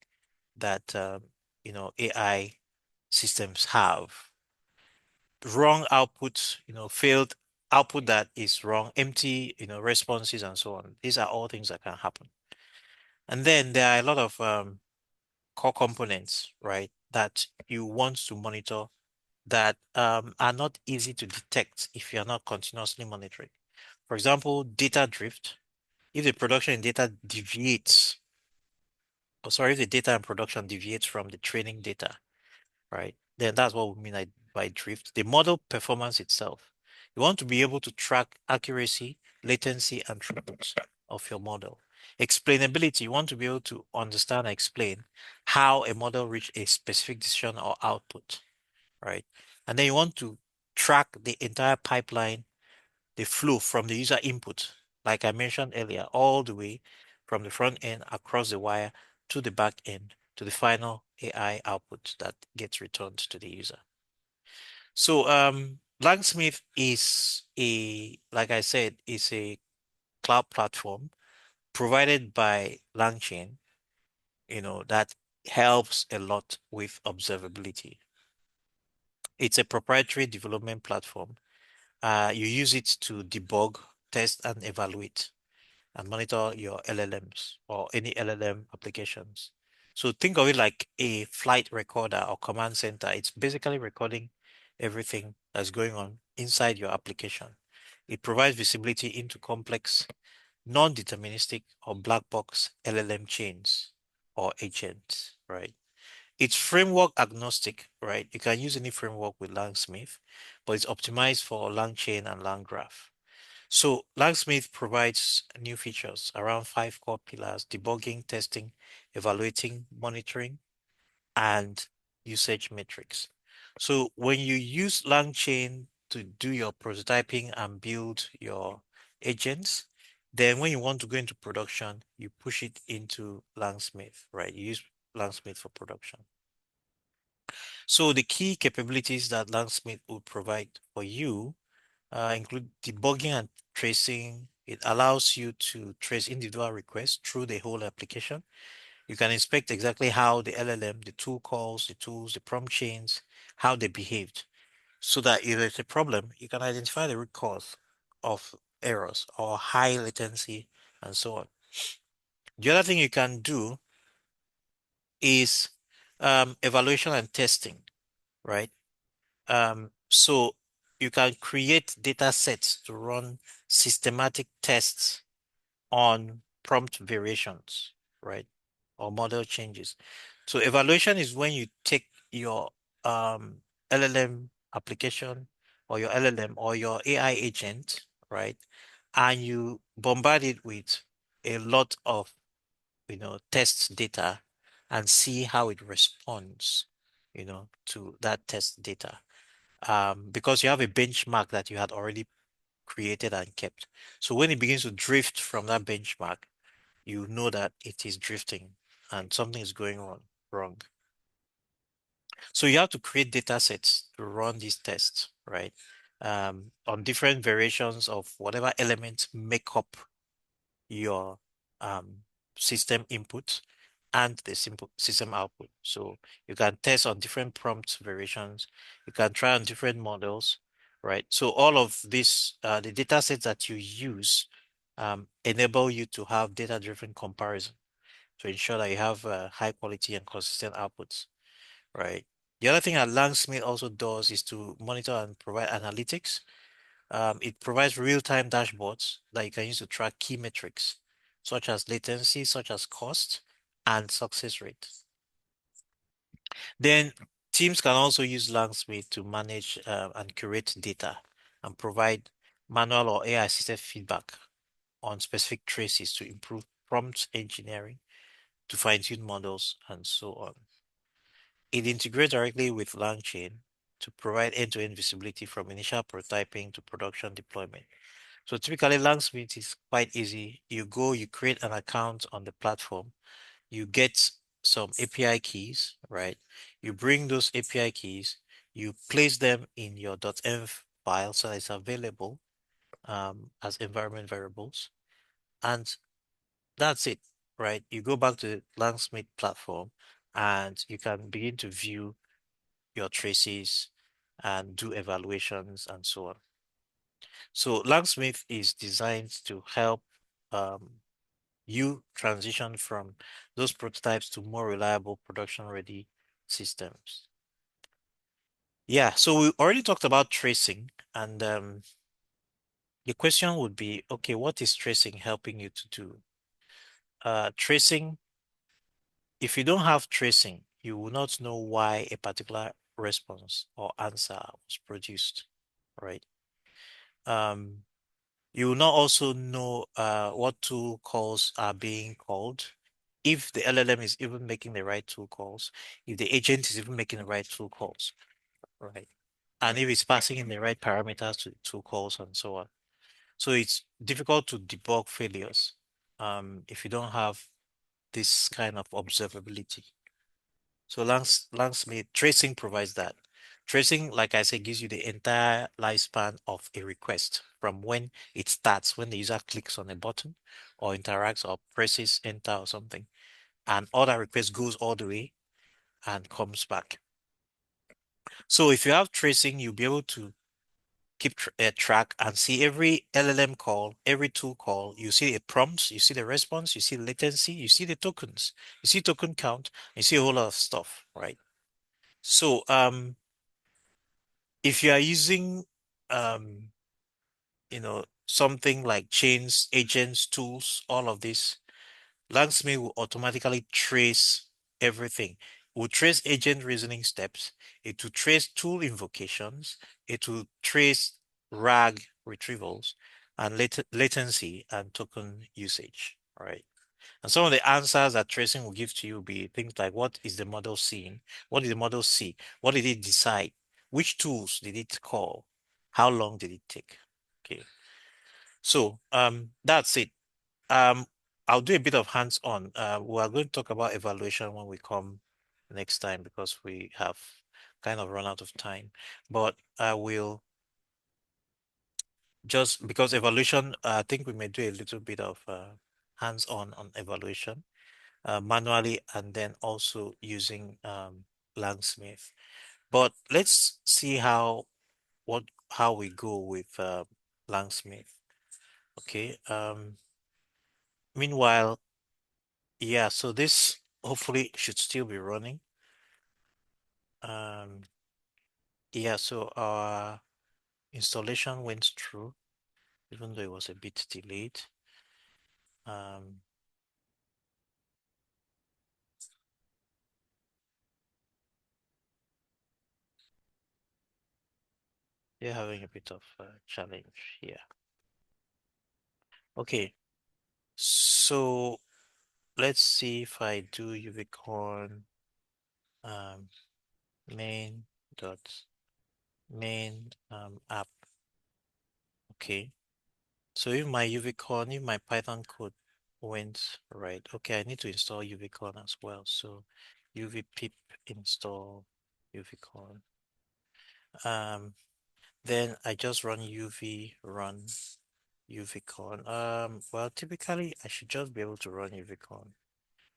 that AI systems have. Wrong output, failed output that is wrong, empty, responses and so on. These are all things that can happen. And then there are a lot of core components, right, that you want to monitor that are not easy to detect if you're not continuously monitoring. For example, data drift. If the production in data deviates, or sorry, if the data in production deviates from the training data, right? Then that's what we mean by drift. The model performance itself. You want to be able to track accuracy, latency, and throughput of your model. Explainability, you want to be able to understand and explain how a model reached a specific decision or output, right? And then you want to track the entire pipeline, the flow from the user input, like I mentioned earlier, all the way from the front end across the wire to the back end to the final AI output that gets returned to the user. So Langsmith is like I said, is a cloud platform provided by LangChain, that helps a lot with observability. It's a proprietary development platform. You use it to debug, test, and evaluate and monitor your LLMs or any LLM applications. So think of it like a flight recorder or command center. It's basically recording everything that's going on inside your application. It provides visibility into complex, non-deterministic or black box LLM chains or agents, right? It's framework agnostic, right? You can use any framework with Langsmith, but it's optimized for LangChain and LangGraph. So Langsmith provides new features around 5 core pillars: debugging, testing, evaluating, monitoring, and usage metrics. So when you use LangChain to do your prototyping and build your agents, then when you want to go into production, you push it into Langsmith, right? You use Langsmith for production. So the key capabilities that Langsmith will provide for you include debugging and tracing. It allows you to trace individual requests through the whole application. You can inspect exactly how the LLM, the tool calls, the tools, the prompt chains, how they behaved, so that if there's a problem, you can identify the root cause of errors or high latency and so on. The other thing you can do is evaluation and testing, right? So you can create data sets to run systematic tests on prompt variations, right? Or model changes. So evaluation is when you take your um, LLM application or your LLM or your AI agent, right? And you bombard it with a lot of, test data and see how it responds, to that test data. Because you have a benchmark that you had already created and kept. So when it begins to drift from that benchmark, you know that it is drifting and something is going on wrong. So you have to create data sets to run these tests, right? On different variations of whatever elements make up your um, system input and the simple system output. So you can test on different prompt variations. You can try on different models, right? So all of this, the data sets that you use enable you to have data-driven comparison to ensure that you have high quality and consistent outputs, right? The other thing that Langsmith also does is to monitor and provide analytics. It provides real-time dashboards that you can use to track key metrics, such as latency, such as cost, and success rate. Then teams can also use Langsmith to manage and curate data and provide manual or AI-assisted feedback on specific traces to improve prompt engineering, to fine-tune models, and so on. It integrates directly with LangChain to provide end-to-end visibility from initial prototyping to production deployment. So typically, Langsmith is quite easy. You go, you create an account on the platform, you get some API keys, right? You bring those API keys, you place them in your .env file so that it's available as environment variables, and that's it, right? You go back to the Langsmith platform and you can begin to view your traces and do evaluations and so on. So Langsmith is designed to help um, you transition from those prototypes to more reliable production-ready systems. Yeah, so we already talked about tracing, and the question would be, okay, what is tracing helping you to do? Tracing, if you don't have tracing, you will not know why a particular response or answer was produced, right? Um, You will not also know what tool calls are being called, if the LLM is even making the right tool calls, if the agent is even making the right tool calls, right? And if it's passing in the right parameters to the tool calls and so on. So it's difficult to debug failures if you don't have this kind of observability. So Langsmith tracing provides that. Tracing, like I said, gives you the entire lifespan of a request from when it starts, when the user clicks on a button or interacts or presses enter or something, and all that request goes all the way and comes back. So if you have tracing, you'll be able to keep tr track and see every LLM call, every tool call. You see a prompt, you see the response, you see latency, you see the tokens, you see token count, you see a whole lot of stuff, right? So, if you are using, um, something like chains, agents, tools, all of this, Langsmith will automatically trace everything. It will trace agent reasoning steps. It will trace tool invocations. It will trace RAG retrievals and latency and token usage. All right. And some of the answers that tracing will give to you will be things like what is the model seeing? What did the model see? What did it decide? Which tools did it call? How long did it take? Okay. So that's it. Um, I'll do a bit of hands-on. We are going to talk about evaluation when we come next time because we have kind of run out of time. But I will just because evaluation, I think we may do a little bit of hands-on on evaluation manually and then also using Langsmith. But let's see how we go with Langsmith. Okay. Meanwhile, yeah, so this hopefully should still be running. Um, yeah, so our installation went through, even though it was a bit delayed. Um, they're having a bit of a challenge here. Okay, so let's see if I do UVcorn um, main dot main app. Okay, so if my UVcorn, if my Python code went right, okay, I need to install UVcorn as well. So UV pip install UVcorn. Um, then I just run UV run UVcorn. Well, typically I should just be able to run UVcorn,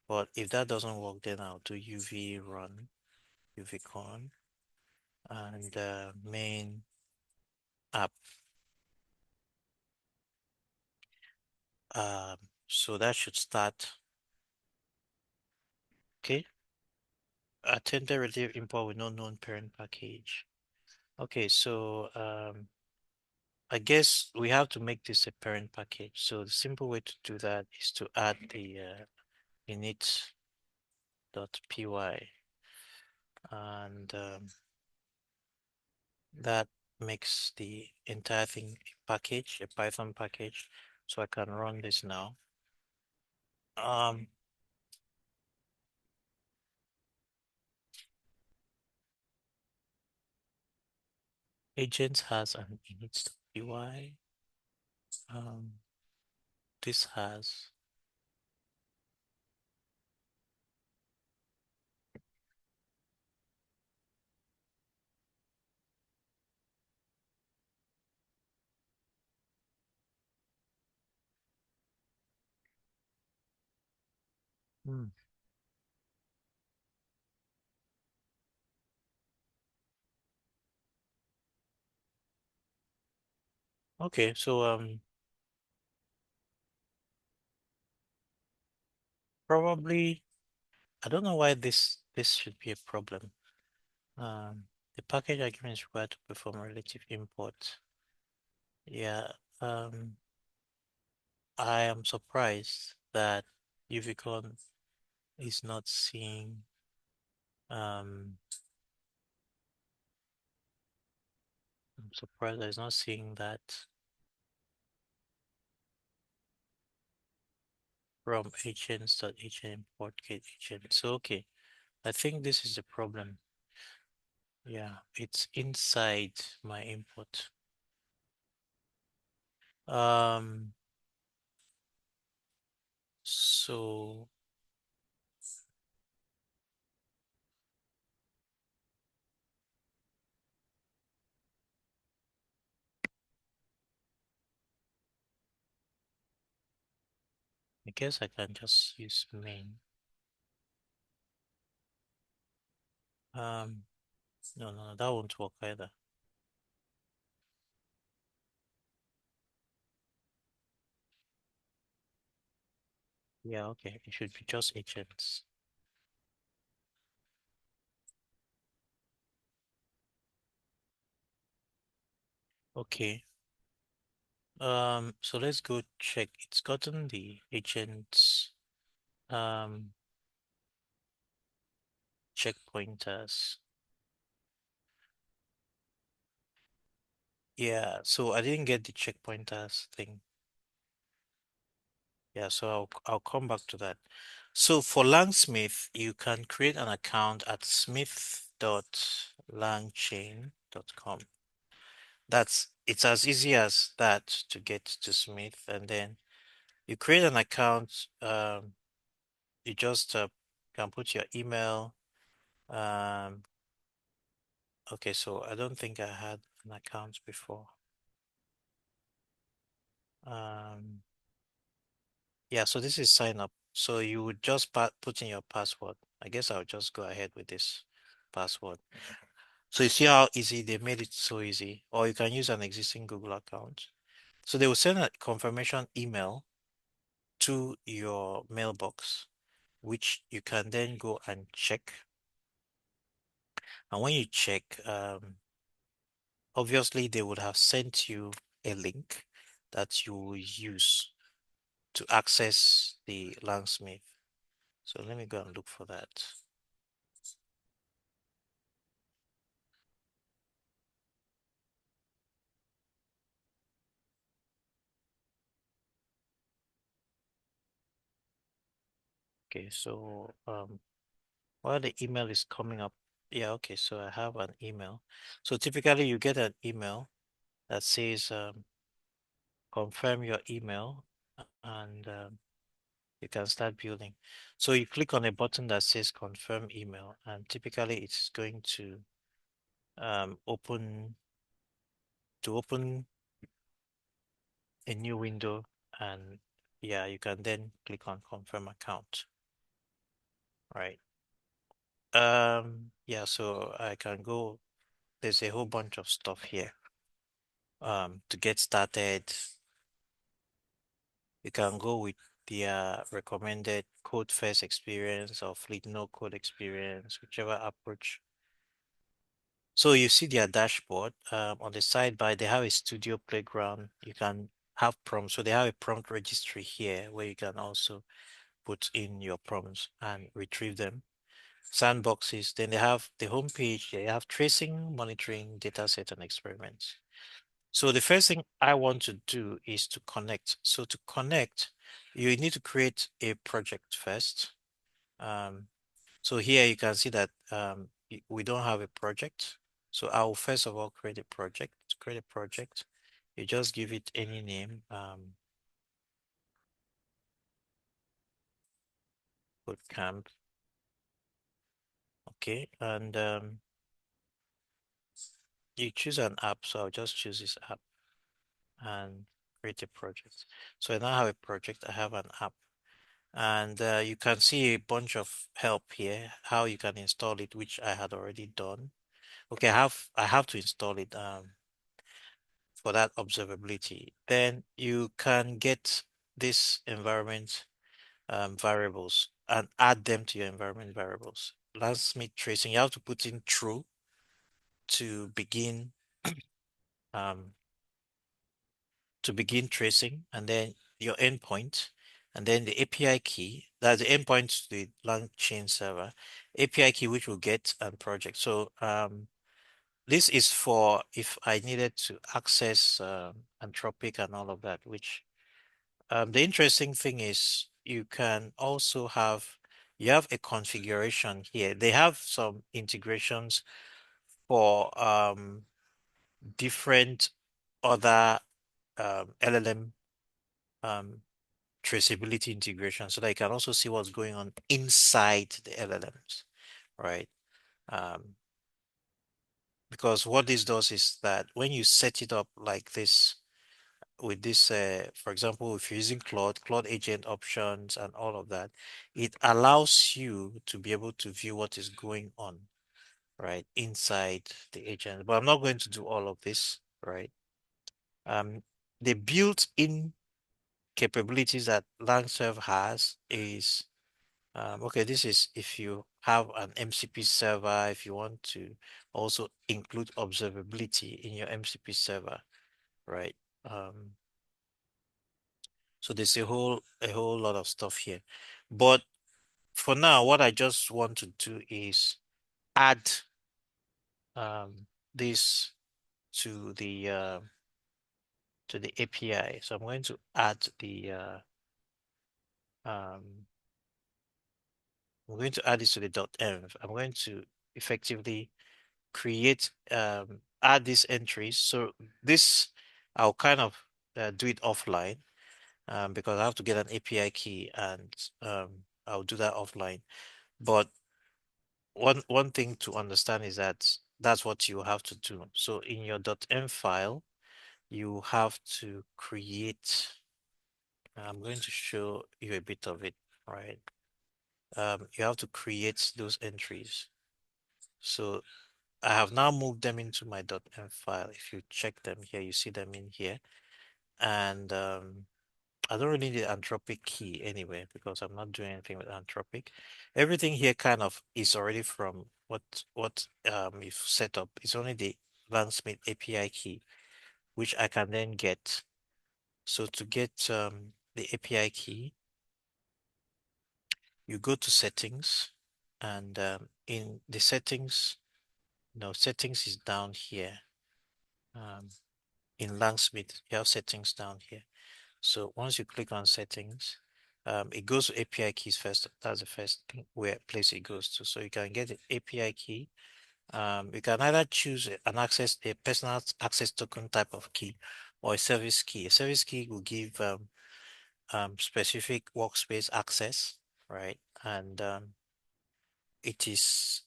but if that doesn't work, then I'll do UV run UVcorn and main app. Um, so that should start. Okay. Attempted relative import with no known parent package. Okay, so I guess we have to make this a parent package. So the simple way to do that is to add the init.py and that makes the entire thing a package, a Python package. So I can run this now. Um, agents has an init.py. Um, this has hmm. Okay, so probably I don't know why this should be a problem. The package argument is required to perform relative import. Yeah, I am surprised that UVCon is not seeing um I'm surprised that it's not seeing that from agents.hn import get agent. So okay, I think this is the problem. Yeah, it's inside my input. Um, so I guess I can just use main. Um, no, that won't work either. Yeah, okay. It should be just agents. Okay. So let's go check. It's gotten the agents um checkpointers. Yeah, so I didn't get the checkpointers thing. Yeah, so I'll come back to that. So for Langsmith, you can create an account at smith.langchain.com. It's as easy as that to get to Smith, and then you create an account. You just can put your email. Um, okay, so I don't think I had an account before. Um, yeah, so this is sign up. So you would just put in your password. I guess I'll just go ahead with this password. So you see how easy they made it so easy, or you can use an existing Google account. So they will send a confirmation email to your mailbox, which you can then go and check. And when you check, obviously they would have sent you a link that you will use to access the Langsmith. So let me go and look for that. Okay, so while the email is coming up, yeah, okay, so I have an email. So typically you get an email that says confirm your email and you can start building. So you click on a button that says confirm email, and typically it's going to open a new window, and yeah, you can then click on confirm account, right? Yeah, so I can go, there's a whole bunch of stuff here. To get started, you can go with the recommended code first experience or fleet no code experience, whichever approach. So you see their dashboard. On the sidebar, they have a studio playground. You can have prompts. So they have a prompt registry here where you can also put in your prompts and retrieve them. Sandboxes. Then they have the homepage. They have tracing, monitoring, dataset, and experiments. So the first thing I want to do is to connect. So to connect, you need to create a project first. Um, so here you can see that we don't have a project. So I will first of all create a project. To create a project, you just give it any name, KodeCamp, okay, and you choose an app. So I'll just choose this app and create a project. So I now have a project. I have an app. And you can see a bunch of help here, how you can install it, which I had already done. Okay, I have to install it for that observability. Then you can get this environment variables and add them to your environment variables. Landsmith tracing, you have to put in true to begin um, tracing, and then your endpoint, and then the API key. That's the endpoint to the long chain server, API key which will get and project. So this is for if I needed to access Anthropic and all of that, which the interesting thing is you can also you have a configuration here. They have some integrations for different other LLM um, traceability integration so that you can also see what's going on inside the LLMs, right? Um, because what this does is that when you set it up like this, with this, for example, if you're using Claude agent options and all of that, it allows you to be able to view what is going on, right, inside the agent. But I'm not going to do all of this, right? Um, the built-in capabilities that LangServe has is okay, this is if you have an MCP server, if you want to also include observability in your MCP server, right? Um, so there's a whole lot of stuff here. But for now, what I just want to do is add this to the API. So I'm going to add um, I'm going to add this to the .env. I'm going to effectively create add these entries. So this I'll kind of do it offline because I have to get an API key and I'll do that offline. But one thing to understand is that that's what you have to do. So in your .env file, you have to create. I'm going to show you a bit of it, right? You have to create those entries. So I have now moved them into my .env file. If you check them here, you see them in here. And I don't really need the Anthropic key anyway, because I'm not doing anything with Anthropic. Everything here kind of is already from what you've set up. It's only the Langsmith API key, which I can then get. So to get the API key, you go to settings, and in the settings, no, settings is down here. Um, in Langsmith, you have settings down here. So once you click on settings, it goes to API keys first. That's the first thing where place it goes to. So you can get the API key. You can either choose a personal access token type of key or a service key. A service key will give specific workspace access, right? And it is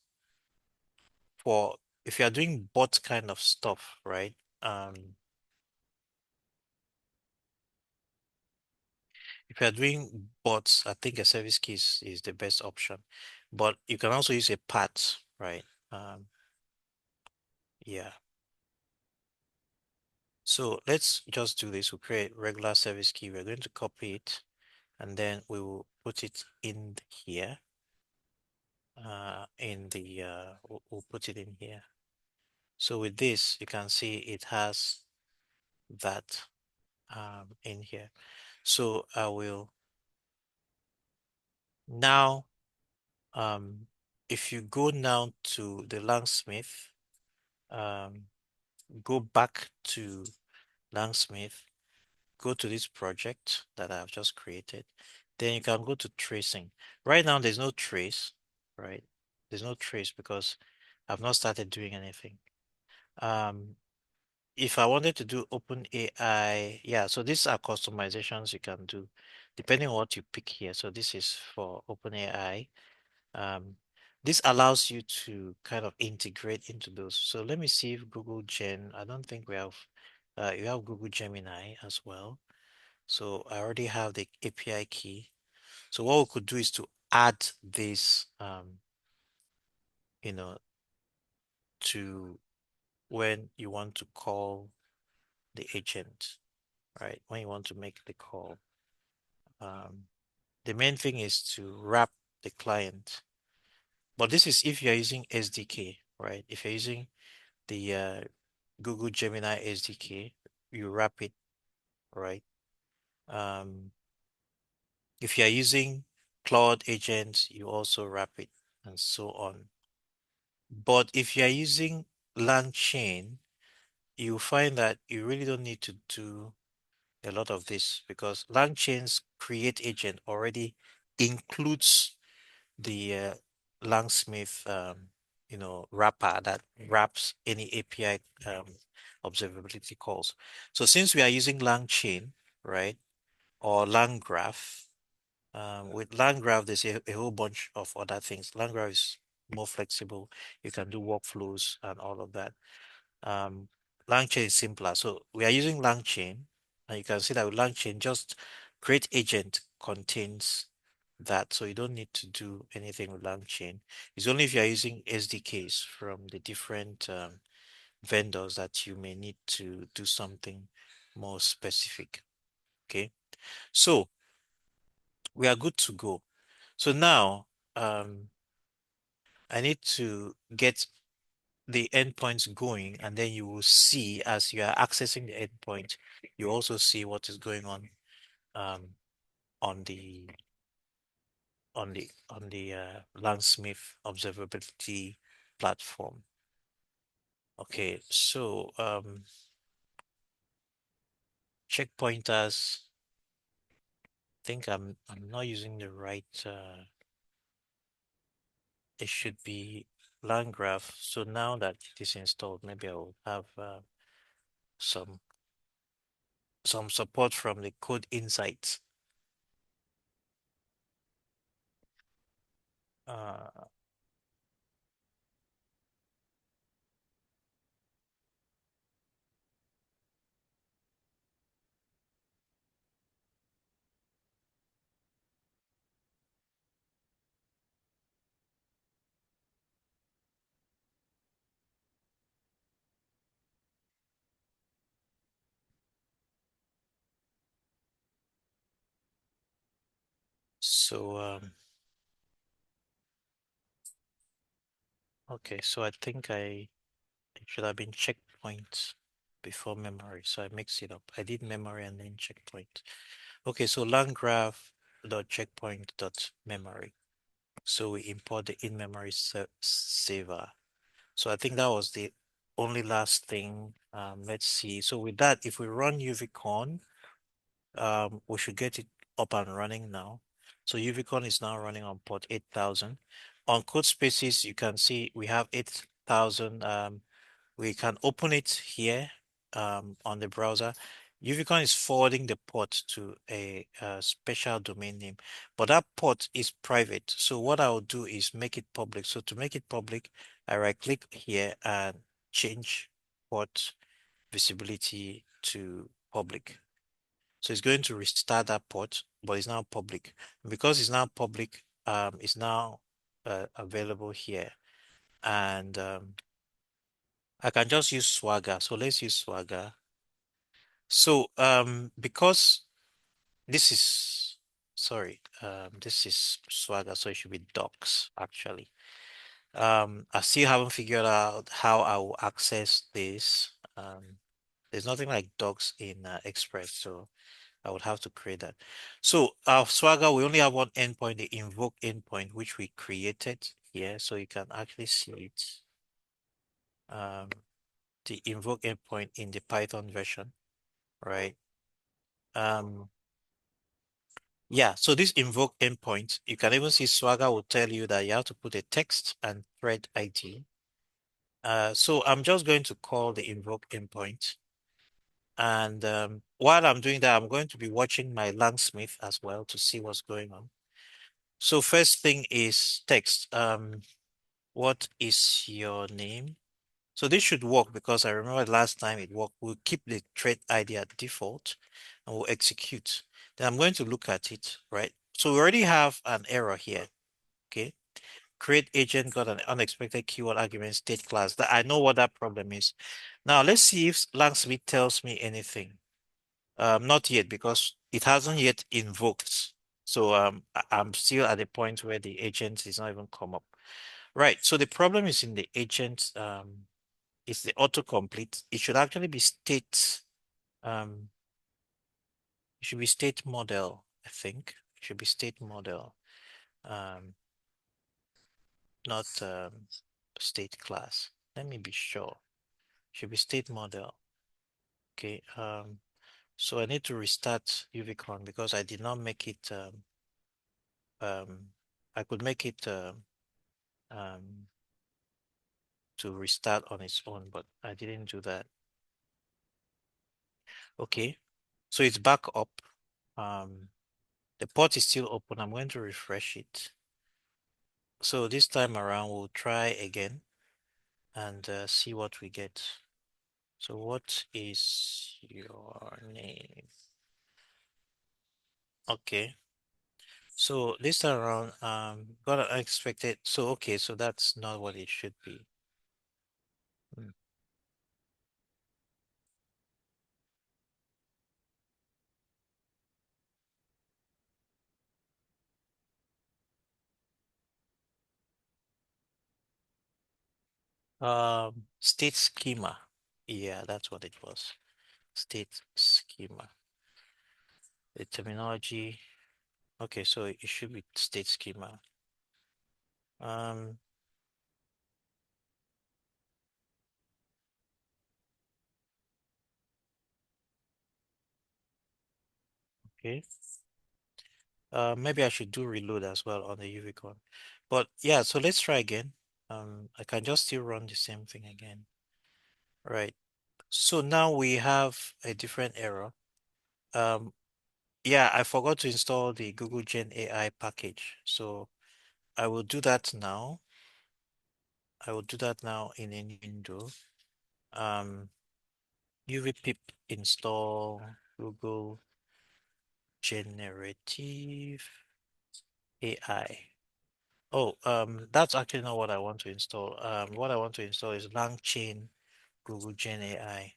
for if you are doing bot kind of stuff, right? If you are doing bots, I think a service key is the best option. But you can also use a path, right? Um, yeah. So let's just do this. We'll create regular service key. We're going to copy it and then we will put it in here. We'll put it in here. So with this, you can see it has that in here. So I will now, if you go now to the Langsmith, um, go back to Langsmith, go to this project that I've just created. Then you can go to tracing. Right now, there's no trace, right? There's no trace because I've not started doing anything. Um, if I wanted to do OpenAI, yeah, so these are customizations you can do depending on what you pick here. So this is for OpenAI. Um, this allows you to kind of integrate into those. So let me see if Google Gen, I don't think we have, you have Google Gemini as well. So I already have the API key. So what we could do is to add this, you know, to when you want to call the agent, right? When you want to make the call. The main thing is to wrap the client. But this is if you're using SDK, right? If you're using the Google Gemini SDK, you wrap it, right? Um, if you're using Cloud agents, you also wrap it and so on. But if you're using LangChain, you find that you really don't need to do a lot of this because LangChain's create agent already includes the Langsmith, wrapper that wraps any API observability calls. So since we are using LangChain, right, or LangGraph, with LangGraph, there's a whole bunch of other things. LangGraph is more flexible. You can do workflows and all of that. Um, LangChain is simpler. So we are using LangChain, and you can see that with LangChain, just create agent contains that. So you don't need to do anything with LangChain. It's only if you're using SDKs from the different vendors that you may need to do something more specific. Okay. So we are good to go. So now um, I need to get the endpoints going, and then you will see as you are accessing the endpoint, you also see what is going um, on the Langsmith observability platform. Okay, so checkpointers. I think I'm not using the right. It should be land graph. So now that it is installed, maybe I will have some some support from the code insights. Uh, so okay, so I think it should have been checkpoint before memory. So I mixed it up. I did memory and then checkpoint. Okay, so land graph dot checkpoint dot memory. So we import the in-memory saver. So I think that was the only last thing. Let's see. So with that, if we run UVCon, we should get it up and running now. So UVCon is now running on port 8000. On code spaces, you can see we have 8000. We can open it here on the browser. UVCon is forwarding the port to a special domain name, but that port is private. So what I'll do is make it public. So to make it public, I right click here and change port visibility to public. So it's going to restart that port, but it's now public. Because it's now public, it's now available here. And I can just use Swagger. So let's use Swagger. So because this is sorry, this is Swagger, so it should be docs actually. I still haven't figured out how I will access this. There's nothing like docs in Express, so I would have to create that. So our Swagger, we only have one endpoint, the invoke endpoint, which we created here. So you can actually see it. Um, the invoke endpoint in the Python version, right? Um, yeah, so this invoke endpoint, you can even see Swagger will tell you that you have to put a text and thread ID. So I'm just going to call the invoke endpoint. And while I'm doing that, I'm going to be watching my Langsmith as well to see what's going on. So first thing is text. What is your name? So this should work because I remember last time it worked. We'll keep the thread ID at default and we'll execute. Then I'm going to look at it, right? So we already have an error here, okay? Create agent got an unexpected keyword argument state class. That I know what that problem is. Now let's see if Langsmith tells me anything. Not yet because it hasn't yet invoked. So I'm still at the point where the agent is not even come up. Right. So the problem is in the agent. It's the autocomplete. It should actually be state. Um, it should be state model. I think it should be state model. Um, not state class. Let me be sure. Should be state model. Okay. So I need to restart UVCon because I did not make it. Um, I could make it um, to restart on its own, but I didn't do that. Okay. So it's back up. Um, the port is still open. I'm going to refresh it. So this time around, we'll try again and see what we get. So what is your name? Okay. So this time around, got an unexpected. So okay, so that's not what it should be. Hmm. State schema. Yeah, that's what it was. State schema. The terminology. Okay, so it should be state schema. Um, okay. Maybe I should do reload as well on the UV code. But yeah, so let's try again. I can just still run the same thing again. Right. So now we have a different error. Um, yeah, I forgot to install the Google Gen AI package. So I will do that now. I will do that now in a new window. Um, UV pip install Google Generative AI. Oh, that's actually not what I want to install. What I want to install is LangChain Google Gen AI.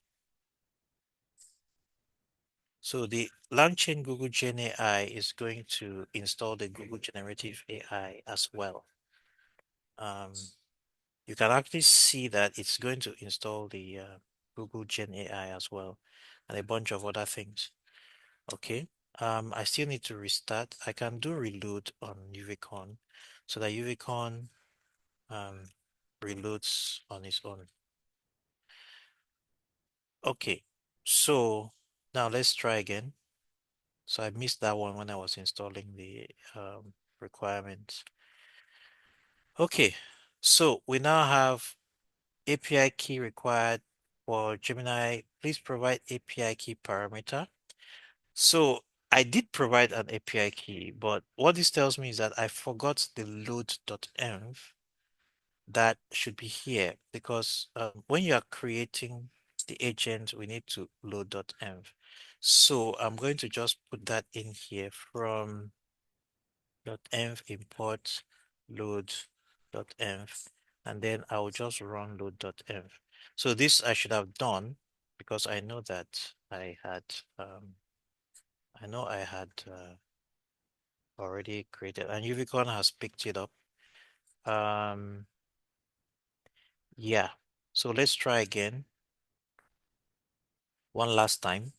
So the LangChain Google Gen AI is going to install the Google Generative AI as well. Um, you can actually see that it's going to install the Google Gen AI as well, and a bunch of other things. Okay. I still need to restart. I can do reload on UVCon so that UVCon um reloads on its own. Okay, so now let's try again. So I missed that one when I was installing the requirements. Okay, so we now have API key required for Gemini. Please provide API key parameter. So I did provide an API key, but what this tells me is that I forgot the load.env that should be here because when you are creating the agent, we need to load.env. So I'm going to just put that in here from .env import load.env, and then I'll just run load.env. So this I should have done because I know that I know I had already created, and Uvicon has picked it up. Um, yeah. So let's try again one last time.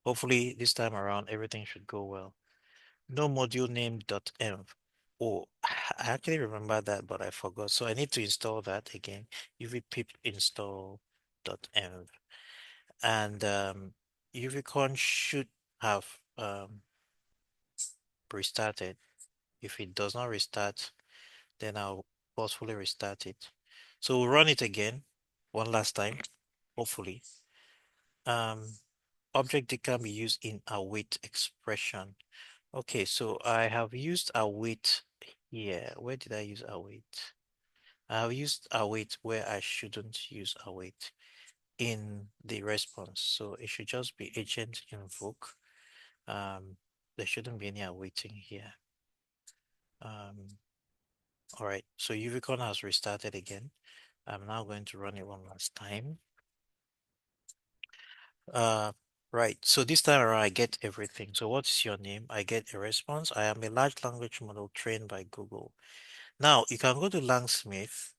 Hopefully this time around everything should go well. No module name .env. Oh, I actually remember that, but I forgot. So I need to install that again. UV-pip install .env. And UVCon should have restarted. If it does not restart, then I'll forcefully restart it. So we'll run it again, one last time, hopefully. Object can be used in await expression. Okay, so I have used await here. Where did I use await? I have used await where I shouldn't use await in the response. So it should just be agent invoke. There shouldn't be any awaiting here. All right, so UVCon has restarted again. I'm now going to run it one last time. Uh, right. So this time around, I get everything. So what is your name? I get a response. I am a large language model trained by Google. Now you can go to Langsmith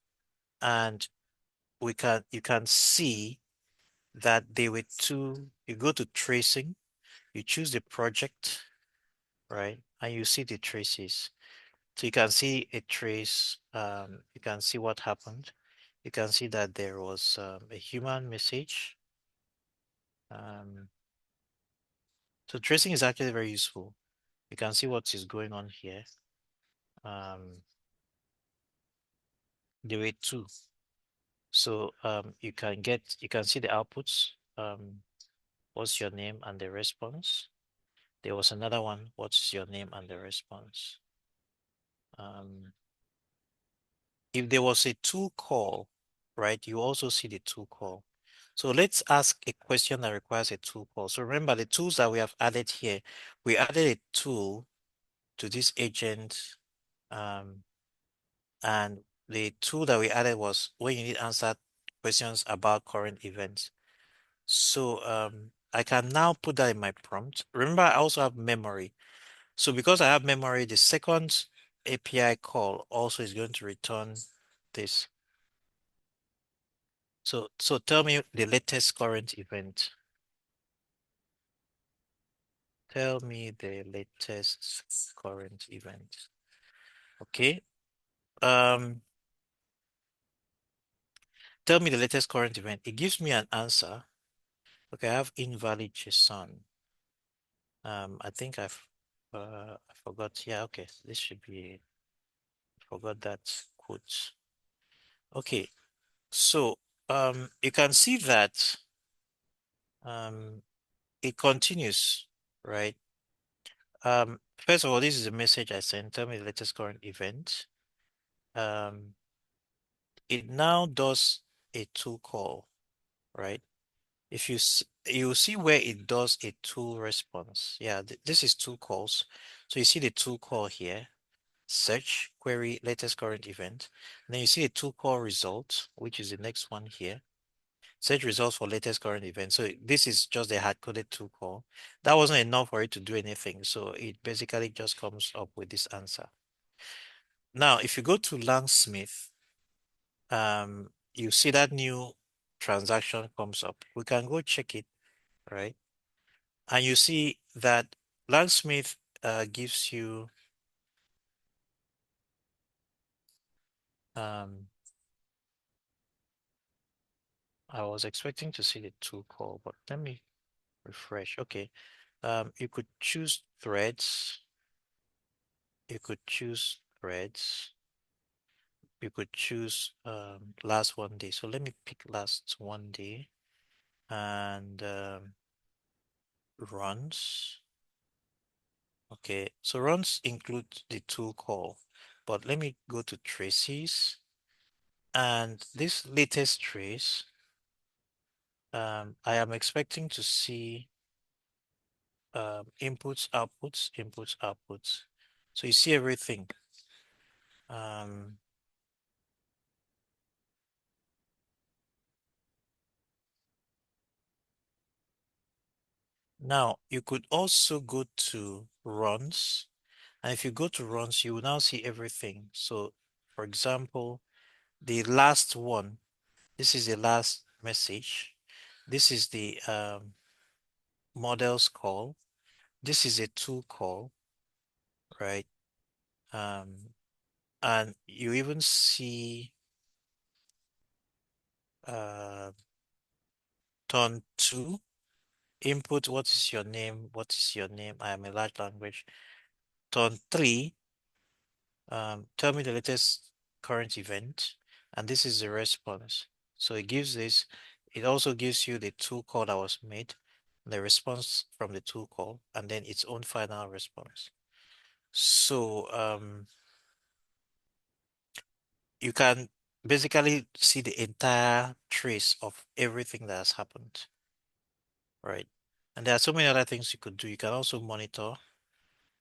and you can see that they were two. You go to tracing, you choose the project, right? And you see the traces. So you can see a trace, you can see what happened. You can see that there was a human message. Um, so tracing is actually very useful. You can see what is going on here. Um, there were two. So you can see the outputs. What's your name and the response? There was another one. What's your name and the response? Um, if there was a tool call, right, you also see the tool call. So let's ask a question that requires a tool call. So remember the tools that we have added here, we added a tool to this agent, and the tool that we added was when you need answer questions about current events. So I can now put that in my prompt. Remember, I also have memory. So because I have memory, the second API call also is going to return this. So tell me the latest current event. Tell me the latest current event. Okay. Um, Tell me the latest current event. It gives me an answer. Okay, I have invalid JSON. I think I forgot. Yeah, okay. This should be forgot that quote. Okay, so you can see that um it continues, right? First of all, this is a message I sent. Tell me the latest current event. Um, it now does a tool call, right? If you see where it does a tool response. Yeah, this is tool calls. So you see the tool call here, search, query, latest current event. And then you see a tool call result, which is the next one here. Search results for latest current event. So this is just a hard-coded tool call. That wasn't enough for it to do anything. So it basically just comes up with this answer. Now, if you go to Langsmith, you see that new transaction comes up. We can go check it, right? And you see that Langsmith gives you um, I was expecting to see the tool call, but let me refresh. Okay. You could choose threads. You could choose threads. You could choose last 1 day. So let me pick last 1 day and runs. Okay, so runs include the tool call, but let me go to traces and this latest trace, I am expecting to see inputs, outputs, inputs, outputs. So you see everything. Um, Now you could also go to runs, and if you go to runs, you will now see everything. So, for example, the last one, this is the last message. This is the models call. This is a tool call, right? Um, and you even see uh, turn two input. What is your name? What is your name? I am a large language. Turn three. Tell me the latest current event, and this is the response. So it gives this, it also gives you the tool call that was made, the response from the tool call, and then its own final response. So you can basically see the entire trace of everything that has happened, right? And there are so many other things you could do. You can also monitor.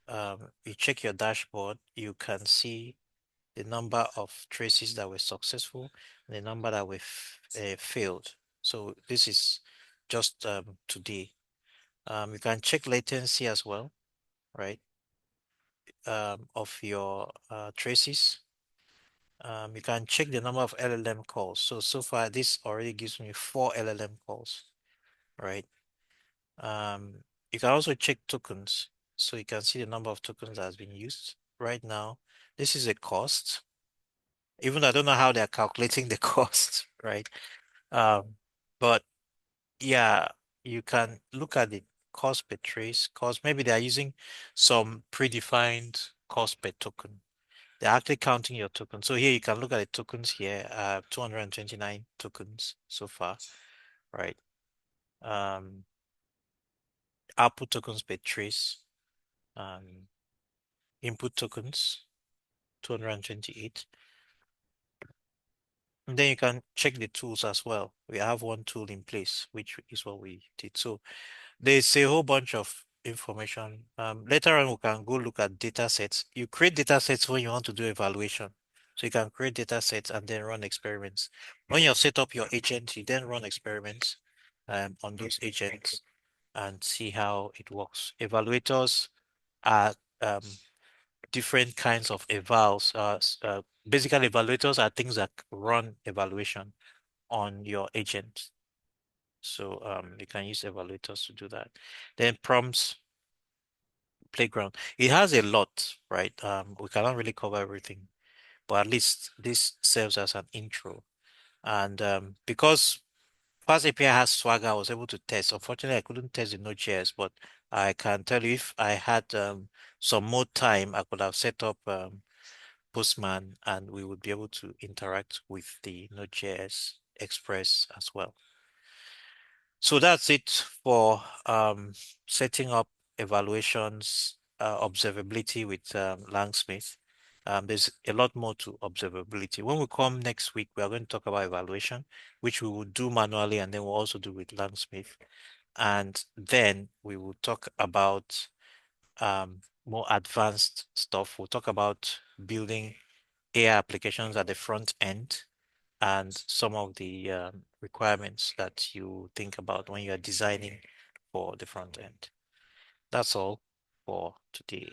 You check your dashboard, you can see the number of traces that were successful, and the number that were failed. So this is just today. You can check latency as well, right? Of your traces. You can check the number of LLM calls. So far, this already gives me 4 LLM calls, right? Um, you can also check tokens. So you can see the number of tokens that has been used. Right now, this is a cost. Even though I don't know how they're calculating the cost, right? Um, but yeah, you can look at the cost per trace, cost. Maybe they're using some predefined cost per token. They're actually counting your tokens. So here you can look at the tokens here, 229 tokens so far, right? Um, Output tokens per trace, um, input tokens, 228. And then you can check the tools as well. We have one tool in place, which is what we did. So there's a whole bunch of information. Later on, we can go look at data sets. You create data sets when you want to do evaluation. So you can create data sets and then run experiments. When you set up your agent, you then run experiments on those agents and see how it works. Evaluators are um, different kinds of evals. Basically, evaluators are things that run evaluation. on your agent. So you can use evaluators to do that. Then prompts playground. It has a lot, right? We cannot really cover everything, but at least this serves as an intro. And because Fast API has Swagger, I was able to test. Unfortunately, I couldn't test the Node.js, but I can tell you if I had some more time, I could have set up Postman and we would be able to interact with the Node.js Express as well. So that's it for setting up evaluations, observability with Langsmith. There's a lot more to observability. When we come next week, we are going to talk about evaluation, which we will do manually, and then we'll also do with Langsmith. And then we will talk about more advanced stuff. We'll talk about building AI applications at the front end and some of the requirements that you think about when you're designing for the front end. That's all for today.